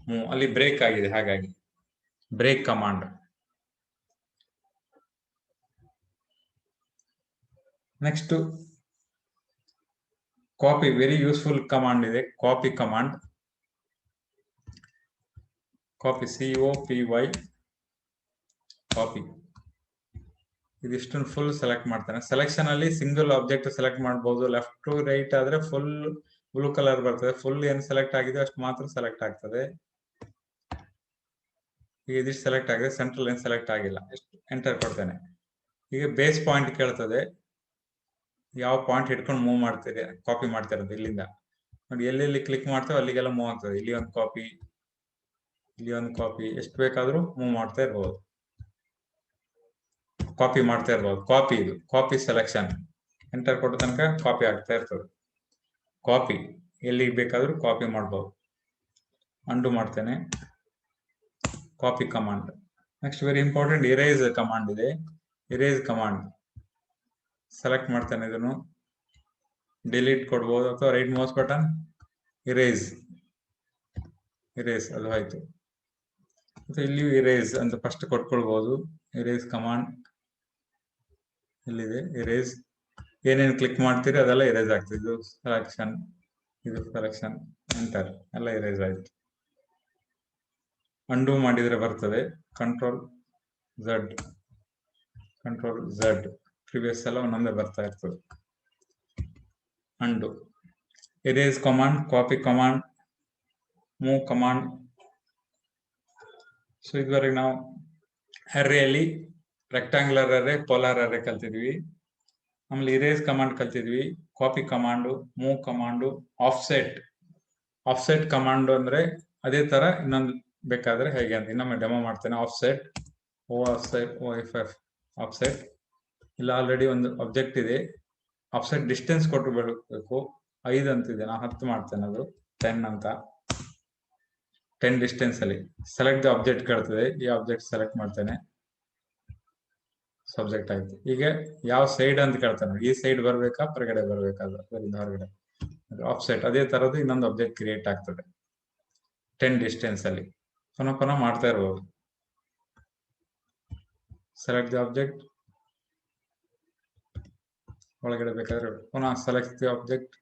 ಮೂವ್ ಅಲ್ಲಿ ಬ್ರೇಕ್ ಆಗಿದೆ. ಹಾಗಾಗಿ break command. Next copy, very useful command ಇದೆ. Copy command, copy COPY copy. ಇದಿಷ್ಟನ್ನು ಫುಲ್ ಸೆಲೆಕ್ಟ್ ಮಾಡ್ತಾನೆ. ಸೆಲೆಕ್ಷನ್ ಅಲ್ಲಿ ಸಿಂಗಲ್ ಆಬ್ಜೆಕ್ಟ್ ಸೆಲೆಕ್ಟ್ ಮಾಡಬಹುದು. ಲೆಫ್ಟ್ ಟು ರೈಟ್ ಆದ್ರೆ ಫುಲ್ ಬ್ಲೂ ಕಲರ್ ಬರ್ತದೆ. ಫುಲ್ ಏನು ಸೆಲೆಕ್ಟ್ ಆಗಿದೆ ಅಷ್ಟು ಮಾತ್ರ ಸೆಲೆಕ್ಟ್ ಆಗ್ತದೆ. ಈಗ ಇದಿಷ್ಟು ಸೆಲೆಕ್ಟ್ ಆಗಿದೆ, ಸೆಂಟ್ರಲ್ ಏನು ಸೆಲೆಕ್ಟ್ ಆಗಿಲ್ಲ. ಎಂಟರ್ ಕೊಡ್ತೇನೆ. ಈಗ ಬೇಸ್ ಪಾಯಿಂಟ್ ಕೇಳ್ತದೆ, ಯಾವ ಪಾಯಿಂಟ್ ಹಿಡ್ಕೊಂಡು ಮೂವ್ ಮಾಡ್ತೀರಿ, ಕಾಪಿ ಮಾಡ್ತಿರೋದು ಇಲ್ಲಿಂದ ನೋಡಿ. ಎಲ್ಲೆಲ್ಲಿ ಕ್ಲಿಕ್ ಮಾಡ್ತೇವೆ ಅಲ್ಲಿಗೆಲ್ಲ ಮೂವ್ ಆಗ್ತದೆ. ಇಲ್ಲಿ ಒಂದು ಕಾಪಿ, ಇಲ್ಲಿ ಒಂದು ಕಾಪಿ, ಎಷ್ಟು ಬೇಕಾದ್ರೂ ಮೂವ್ ಮಾಡ್ತಾ ಇರ್ಬೋದು, ಕಾಪಿ ಮಾಡ್ತಾ ಇರ್ಬೋದು. ಕಾಪಿ, ಇದು ಕಾಪಿ ಸೆಲೆಕ್ಷನ್. ಎಂಟರ್ ಕೊಟ್ಟ ತನಕ ಕಾಪಿ ಆಗ್ತಾ ಇರ್ತದೆ. ಕಾಪಿ ಎಲ್ಲಿಗೆ ಬೇಕಾದ್ರೂ ಕಾಪಿ ಮಾಡ್ಬೋದು. ಅಂಡು ಮಾಡ್ತೇನೆ. Copy command. Next very important erase command ಇದೆ. ಇರೇಸ್ ಕಮಾಂಡ್ ಸೆಲೆಕ್ಟ್ ಮಾಡ್ತೇನೆ. ಇದನ್ನು ಡಿಲೀಟ್ ಕೊಡ್ಬೋದು ಅಥವಾ ರೈಟ್ ಮೌಸ್ ಬಟನ್ ಇರೇಸ್, ಅದು ಆಯ್ತು. ಮತ್ತೆ ಇಲ್ಲಿಯೂ ಇರೇಸ್ ಅಂತ ಫಸ್ಟ್ ಕೊಟ್ಕೊಳ್ಬಹುದು. ಇರೇಸ್ ಕಮಾಂಡ್ ಇಲ್ಲಿದೆ. ಇರೇಸ್ ಏನೇನು ಕ್ಲಿಕ್ ಮಾಡ್ತೀರಿ ಅದೆಲ್ಲ ಇರೇಸ್ ಆಗ್ತದೆ. ಇದು ಸೆಲೆಕ್ಷನ್, ಇದು ಸೆಲೆಕ್ಷನ್, ಎಂಟರ್, ಎಲ್ಲ ಇರೇಸ್ ಆಯ್ತು. ಅಂಡು ಮಾಡಿದ್ರೆ ಬರ್ತದೆ ಕಂಟ್ರೋಲ್ Z, ಪ್ರಿವಿಯಸ್ ಎಲ್ಲ ಒಂದೊಂದೇ ಬರ್ತಾ ಇರ್ತದೆ. Undo. erase command, copy command, move command. So ಇದುವರೆಗೆ ನಾವು ಅರೇಯಲ್ಲಿ ರೆಕ್ಟಾಂಗ್ಯುಲರ್ ಅರೇ, ಪೋಲಾರ್ ಅರೇ ಕಲ್ತಿದ್ವಿ. ಆಮೇಲೆ ಇರೇಸ್ ಕಮಾಂಡ್ ಕಲ್ತಿದ್ವಿ, copy command, move command, offset command ಅಂದ್ರೆ ಅದೇ ತರ ಇನ್ನೊಂದು ಬೇಕಾದ್ರೆ ಹೇಗೆ ಅಂತ ಇನ್ನೊಮ್ಮೆ ಡೆಮೋ ಮಾಡ್ತೇನೆ. ಆಫ್ಸೆಟ್ ಇಲ್ಲ ಆಲ್ರೆಡಿ ಒಂದು ಆಬ್ಜೆಕ್ಟ್ ಇದೆ, ಆಫ್ಸೆಟ್ ಡಿಸ್ಟೆನ್ಸ್ ಕೊಟ್ಟು ಬಿಡಬೇಕು. 5 ಅಂತಿದೆ, ನಾನು 10 ಮಾಡ್ತೇನೆ, ಅದು 10 ಅಂತ. 10 ಡಿಸ್ಟೆನ್ಸ್ ಅಲ್ಲಿ ಸೆಲೆಕ್ಟ್ ದ ಆಬ್ಜೆಕ್ಟ್ ಕೇಳ್ತದೆ, ಈ ಆಬ್ಜೆಕ್ಟ್ ಸೆಲೆಕ್ಟ್ ಮಾಡ್ತೇನೆ. ಸಬ್ಜೆಕ್ಟ್ ಆಯ್ತು. ಈಗ ಯಾವ ಸೈಡ್ ಅಂತ ಕೇಳ್ತಾನೆ, ಈ ಸೈಡ್ ಬರ್ಬೇಕಾ ಹೊರಗಡೆ ಬರ್ಬೇಕಾದ್ರೆ ಅದರಿಂದ ಹೊರಗಡೆ. ಆಫ್ಸೆಟ್ ಅದೇ ತರದ್ದು ಇನ್ನೊಂದು ಆಬ್ಜೆಕ್ಟ್ ಕ್ರಿಯೇಟ್ ಆಗ್ತದೆ 10 ಡಿಸ್ಟೆನ್ಸ್ ಅಲ್ಲಿ. ಪುನಃ ಮಾಡ್ತಾ ಇರ್ಬೋದು. ಸೆಲೆಕ್ಟ್ ದಿ ಆಬ್ಜೆಕ್ಟ್, ಒಳಗಡೆ ಬೇಕಾದ್ರೆ ಪುನಃ ಸೆಲೆಕ್ಟ್ ದಿ ಆಬ್ಜೆಕ್ಟ್,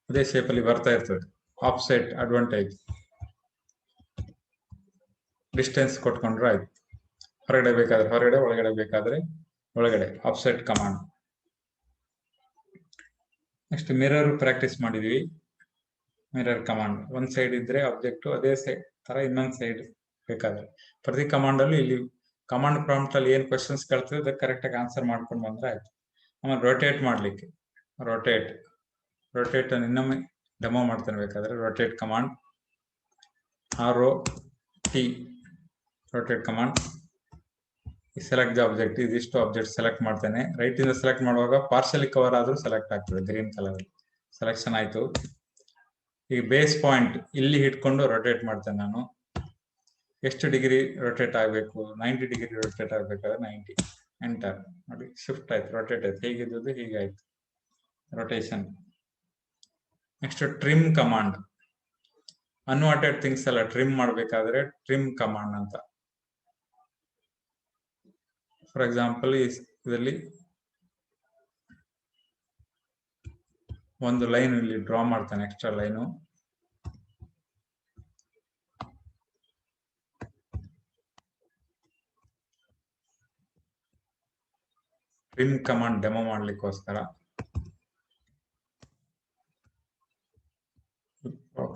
ಅದೇ ಶೇಪ್ ಅಲ್ಲಿ ಬರ್ತಾ ಇರ್ತದೆ. ಆಫ್ಸೆಟ್ ಅಡ್ವಾಂಟೇಜ್, ಡಿಸ್ಟೆನ್ಸ್ ಕೊಟ್ಕೊಂಡ್ರೆ ಆಯ್ತು. ಹೊರಗಡೆ ಬೇಕಾದ್ರೆ ಹೊರಗಡೆ, ಒಳಗಡೆ ಬೇಕಾದ್ರೆ ಒಳಗಡೆ. Offset command. Next mirror practice ಮಾಡಿದ್ವಿ. ಮಿರರ್ ಕಮಾಂಡ್ ಒಂದ್ ಸೈಡ್ ಇದ್ರೆ ಆಬ್ಜೆಕ್ಟ್, ಅದೇ ಸೈಡ್ ತರ ಇನ್ನೊಂದ್ ಸೈಡ್ ಬೇಕಾದ್ರೆ. ಪ್ರತಿ ಕಮಾಂಡ್ ಅಲ್ಲಿ ಇಲ್ಲಿ ಕಮಾಂಡ್ ಪ್ರಾಂಪ್ಟ್ ಅಲ್ಲಿ ಏನ್ ಕ್ವಶನ್ಸ್ ಕೇಳ್ತದೆ ಅದಕ್ಕೆ ಕರೆಕ್ಟ್ ಆಗಿ ಆನ್ಸರ್ ಮಾಡ್ಕೊಂಡು ಬಂದ್ರೆ ಆಯ್ತು. ಆಮೇಲೆ ರೊಟೇಟ್ ಮಾಡ್ಲಿಕ್ಕೆ, ರೊಟೇಟ್ ಇನ್ನೊಮ್ಮೆ ಡೆಮೋ ಮಾಡ್ತೇನೆ ಬೇಕಾದ್ರೆ. Rotate command, ROT rotate command. Select the object, ಇದಿಷ್ಟು ಆಬ್ಜೆಕ್ಟ್ ಸೆಲೆಕ್ಟ್ ಮಾಡ್ತೇನೆ. ರೈಟ್ ಇಂದ ಸೆಲೆಕ್ಟ್ ಮಾಡುವಾಗ ಪಾರ್ಷಿಯಲಿ ಕವರ್ ಆದ್ರೂ ಸೆಲೆಕ್ಟ್ ಆಗ್ತದೆ, ಗ್ರೀನ್ ಕಲರ್ ಸೆಲೆಕ್ಷನ್ ಆಯ್ತು. ಈಗ ಬೇಸ್ ಪಾಯಿಂಟ್ ಇಲ್ಲಿ ಹಿಡ್ಕೊಂಡು ರೊಟೇಟ್ ಮಾಡ್ತೇನೆ ನಾನು. ಎಷ್ಟು ಡಿಗ್ರಿ ರೊಟೇಟ್ ಆಗಬೇಕು? 90 ಡಿಗ್ರಿ ರೊಟೇಟ್ ಆಗ್ಬೇಕಾದ್ರೆ 90. ಎಂಟರ್ ನೋಡಿ, ಶಿಫ್ಟ್ ಆಯ್ತು, ರೊಟೇಟ್ ಆಯ್ತು. ಹೇಗಿದ್ದು ಹೀಗಾಯ್ತು rotation. Next trim command. Unwanted things ಎಲ್ಲ ಟ್ರಿಮ್ ಮಾಡಬೇಕಾದ್ರೆ ಟ್ರಿಮ್ ಕಮಾಂಡ್ ಅಂತ. ಫಾರ್ ಎಕ್ಸಾಂಪಲ್ ಇದರಲ್ಲಿ ಒಂದು ಲೈನ್ ಇಲ್ಲಿ ಡ್ರಾ ಮಾಡ್ತಾನೆ, extra line. Trim command demo ಮಾಡ್ಲಿಕ್ಕೋಸ್ಕರ.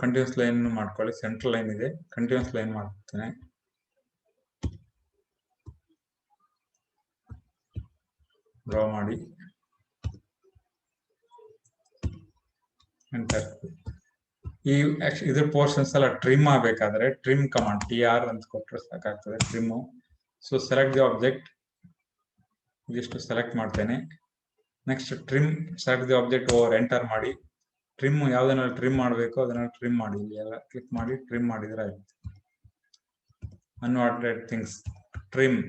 ಕಂಟಿನ್ಯೂಸ್ ಲೈನ್ ಮಾಡ್ಕೊಳ್ಳಿ, ಸೆಂಟ್ರಲ್ ಲೈನ್ ಇದೆ, ಕಂಟಿನ್ಯೂಸ್ ಲೈನ್ ಮಾಡ್ತೇನೆ. ಡ್ರಾ ಮಾಡಿ ಎಂಟರ್. ಇದ್ರ ಪೋರ್ಷನ್ಸ್ ಎಲ್ಲ ಟ್ರಿಮ್ ಆಗಬೇಕಾದ್ರೆ ಟ್ರಿಮ್ ಕಮಾಂಡ್ TR ಅಂತ ಕೊಟ್ಟರೆ ಸಾಕಾಗ್ತದೆ, trim. So select the object, ಇದಿಷ್ಟು ಸೆಲೆಕ್ಟ್ ಮಾಡ್ತೇನೆ. Next trim, select the object over, enter ಮಾಡಿ. ಟ್ರಿಮ್ ಯಾವ್ದನ್ನ ಟ್ರಿಮ್ ಮಾಡಬೇಕು ಅದನ್ನ ಟ್ರಿಮ್ ಮಾಡಿ, ಇಲ್ಲಿ ಎಲ್ಲ ಕ್ಲಿಕ್ ಮಾಡಿ ಟ್ರಿಮ್ ಮಾಡಿದ್ರೆ ಆಯ್ತು. Unwanted things trim,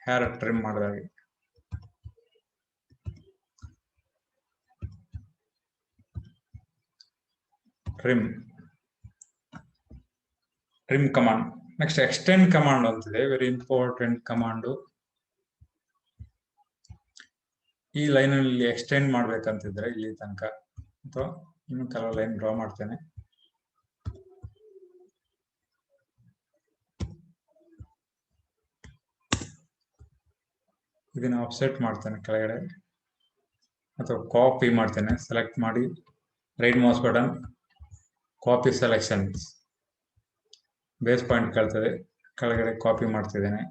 hair trim ಮಾಡಿದಾಗೆ. Trim command. Next extend command ಅಂತಿದೆ, ವೆರಿ ಇಂಪಾರ್ಟೆಂಟ್ ಕಮಾಂಡು. ಈ ಲೈನ್ ಅಲ್ಲಿ ಎಕ್ಸ್ಟೆಂಡ್ ಮಾಡ್ಬೇಕಂತಿದ್ರೆ ಇಲ್ಲಿ ತನಕ, ಅಥವಾ ಇನ್ನು ಕೆಲವು ಲೈನ್ ಡ್ರಾ ಮಾಡ್ತೇನೆ. ಇದನ್ನ ಆಫ್ಸೆಟ್ ಮಾಡ್ತೇನೆ ಕೆಳಗಡೆ, ಅಥವಾ ಕಾಪಿ ಮಾಡ್ತೇನೆ. ಸೆಲೆಕ್ಟ್ ಮಾಡಿ right mouse button, copy selections. Base point ಕೇಳ್ತದೆ, ಕೆಳಗಡೆ ಕಾಪಿ ಮಾಡ್ತಿದ್ದೇನೆ.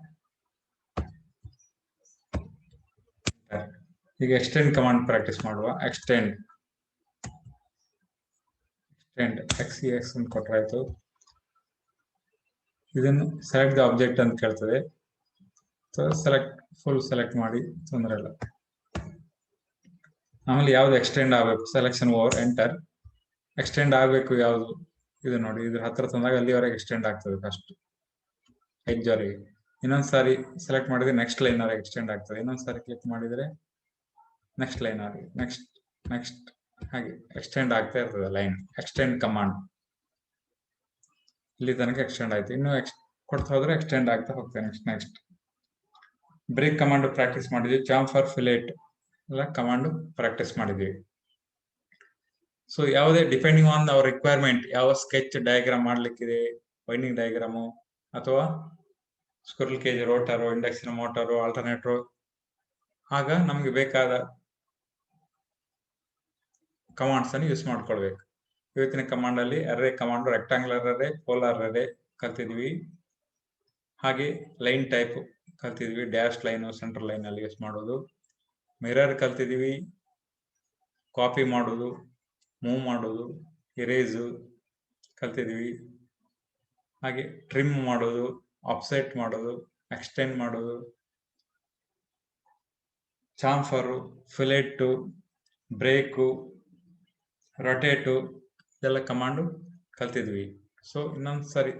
ಈಗ ಎಕ್ಸ್ಟೆಂಡ್ ಕಮಾಂಡ್ ಪ್ರಾಕ್ಟೀಸ್ ಮಾಡುವ. ಎಕ್ಸ್ಟೆಂಡ್ XEX ಅಂತ ಕೊಟ್ರಾಯ್ತು. ಇದನ್ನು ಸೆಲೆಕ್ಟ್ ದ ಆಬ್ಜೆಕ್ಟ್ ಅಂತ ಕೇಳ್ತದೆ. ಫುಲ್ ಸೆಲೆಕ್ಟ್ ಮಾಡಿ, ತೊಂದರೆ ಇಲ್ಲ. ಆಮೇಲೆ ಯಾವ್ದು ಎಕ್ಸ್ಟೆಂಡ್ ಆಗಬೇಕು, ಸೆಲೆಕ್ಷನ್ ಓವರ್, ಎಂಟರ್. ಎಕ್ಸ್ಟೆಂಡ್ ಆಗಬೇಕು ಯಾವುದು, ಇದು ನೋಡಿ, ಇದ್ರ ಹತ್ರ ತಂದಾಗ ಅಲ್ಲಿವರೆಗೆ ಎಕ್ಸ್ಟೆಂಡ್ ಆಗ್ತದೆ ಫಸ್ಟ್ ಎಡ್ಜ್ ವರೆಗೆ. ಇನ್ನೊಂದ್ಸಾರಿ ಸೆಲೆಕ್ಟ್ ಮಾಡಿದ್ರೆ ನೆಕ್ಸ್ಟ್ ಲೈನ್ ವರೆಗೆ ಎಕ್ಸ್ಟೆಂಡ್ ಆಗ್ತದೆ. ಇನ್ನೊಂದ್ಸಾರಿ ಕ್ಲಿಕ್ ಮಾಡಿದ್ರೆ ನೆಕ್ಸ್ಟ್ ಲೈನ್ ವರೆಗೆ, ನೆಕ್ಸ್ಟ್ ಹಾಗೆ ಎಕ್ಸ್ಟೆಂಡ್ ಆಗ್ತಾ ಇರ್ತದೆ ಲೈನ್. ಎಕ್ಸ್ಟೆಂಡ್ ಕಮಾಂಡ್ ಇಲ್ಲಿ ತನಕ ಎಕ್ಸ್ಟೆಂಡ್ ಆಯ್ತು. ಇನ್ನು ಕೊಡ್ತಾ ಹೋದ್ರೆ ಎಕ್ಸ್ಟೆಂಡ್ ಆಗ್ತಾ ಹೋಗ್ತೇನೆ. ನೆಕ್ಸ್ಟ್ ಬ್ರೇಕ್ ಕಮಾಂಡ್ ಪ್ರಾಕ್ಟೀಸ್ ಮಾಡಿದ್ವಿ. ಚಾಂಫರ್, ಫಿಲೆಟ್ ಎಲ್ಲ ಕಮಾಂಡ್ ಪ್ರಾಕ್ಟೀಸ್ ಮಾಡಿದ್ವಿ. ಸೊ ಯಾವುದೇ ಡಿಪೆಂಡಿಂಗ್ ಆನ್ ಅವರ್ ರಿಕ್ವೈರ್ಮೆಂಟ್, ಯಾವ ಸ್ಕೆಚ್ ಡಯಾಗ್ರಾಮ್ ಮಾಡ್ಲಿಕ್ಕಿದೆ, ವೈಂಡಿಂಗ್ ಡಯಾಗ್ರಾಮು ಅಥವಾ squirrel cage, rotor, induction motor, alternator, ಆಗ ನಮ್ಗೆ ಬೇಕಾದ ಕಮಾಂಡ್ಸ್ ಅನ್ನು ಯೂಸ್ ಮಾಡ್ಕೊಳ್ಬೇಕು. ಇವತ್ತಿನ ಕಮಾಂಡ್ ಅಲ್ಲಿ array command, rectangular array, polar array ಕಲ್ತಿದ್ವಿ. ಹಾಗೆ ಲೈನ್ ಟೈಪ್ ಕಲ್ತಿದ್ವಿ, ಡ್ಯಾಶ್ ಲೈನ್, ಸೆಂಟರ್ ಲೈನ್ ಅಲ್ಲಿ ಯೂಸ್ ಮಾಡೋದು. ಮಿರರ್ ಕಲ್ತಿದ್ವಿ, ಕಾಪಿ ಮಾಡೋದು, ಮೂವ್ ಮಾಡೋದು, ಇರೇಜು ಕಲ್ತಿದ್ವಿ. ಹಾಗೆ ಟ್ರಿಮ್ ಮಾಡೋದು, ಆಫ್ಸೆಟ್ ಮಾಡೋದು, ಎಕ್ಸ್ಟೆಂಡ್ ಮಾಡೋದು, ಚಾಂಫರು, ಫಿಲೆಟ್ಟು, ಬ್ರೇಕು, ರೊಟೇಟು ಇದೆಲ್ಲ ಕಮಾಂಡು ಕಲ್ತಿದ್ವಿ. ಸೊ ಇನ್ನೊಂದ್ಸರಿ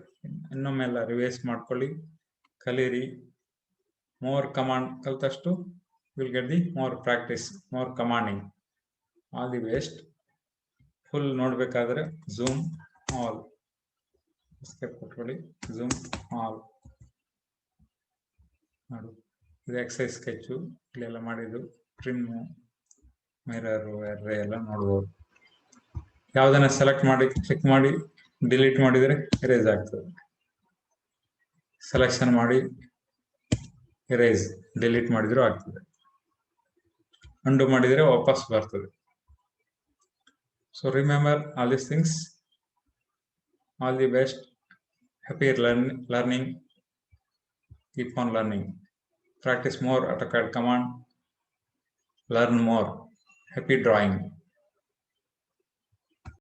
ಇನ್ನೊಮ್ಮೆಲ್ಲ ರಿವೈಸ್ ಮಾಡ್ಕೊಳ್ಳಿ, ಕಲೀರಿ. ಮೋರ್ ಕಮಾಂಡ್ ಕಲ್ತಷ್ಟು will get the more practice, more commanding. All the best. Full ನೋಡ್ಬೇಕಾದ್ರೆ ಝೂಮ್ ಆಲ್ ಕೊಟ್ಕೊಳ್ಳಿ, ಝೂಮ್ ಆಲ್ ಮಾಡು. ಇದು ಎಕ್ಸೈಸ್ ಸ್ಕೆಚ್ಚು, ಇಲ್ಲೆಲ್ಲ ಮಾಡಿದ್ದು ಟ್ರಿಮ್ಮು, ಮಿರರು, ಎರ್ರೆ ಎಲ್ಲ ನೋಡ್ಬೋದು. ಯಾವುದನ್ನ ಸೆಲೆಕ್ಟ್ ಮಾಡಿ ಕ್ಲಿಕ್ ಮಾಡಿ ಡಿಲೀಟ್ ಮಾಡಿದರೆ ಎರೇಸ್ ಆಗ್ತದೆ. ಸೆಲೆಕ್ಷನ್ ಮಾಡಿ ಎರೇಸ್ ಡಿಲೀಟ್ ಮಾಡಿದ್ರು ಆಗ್ತದೆ. ಅಂಡು ಮಾಡಿದರೆ ವಾಪಸ್ ಬರ್ತದೆ. So remember all these things. All the best. Happy learning. Keep on learning. Practice more AutoCAD command. Learn more. Happy drawing.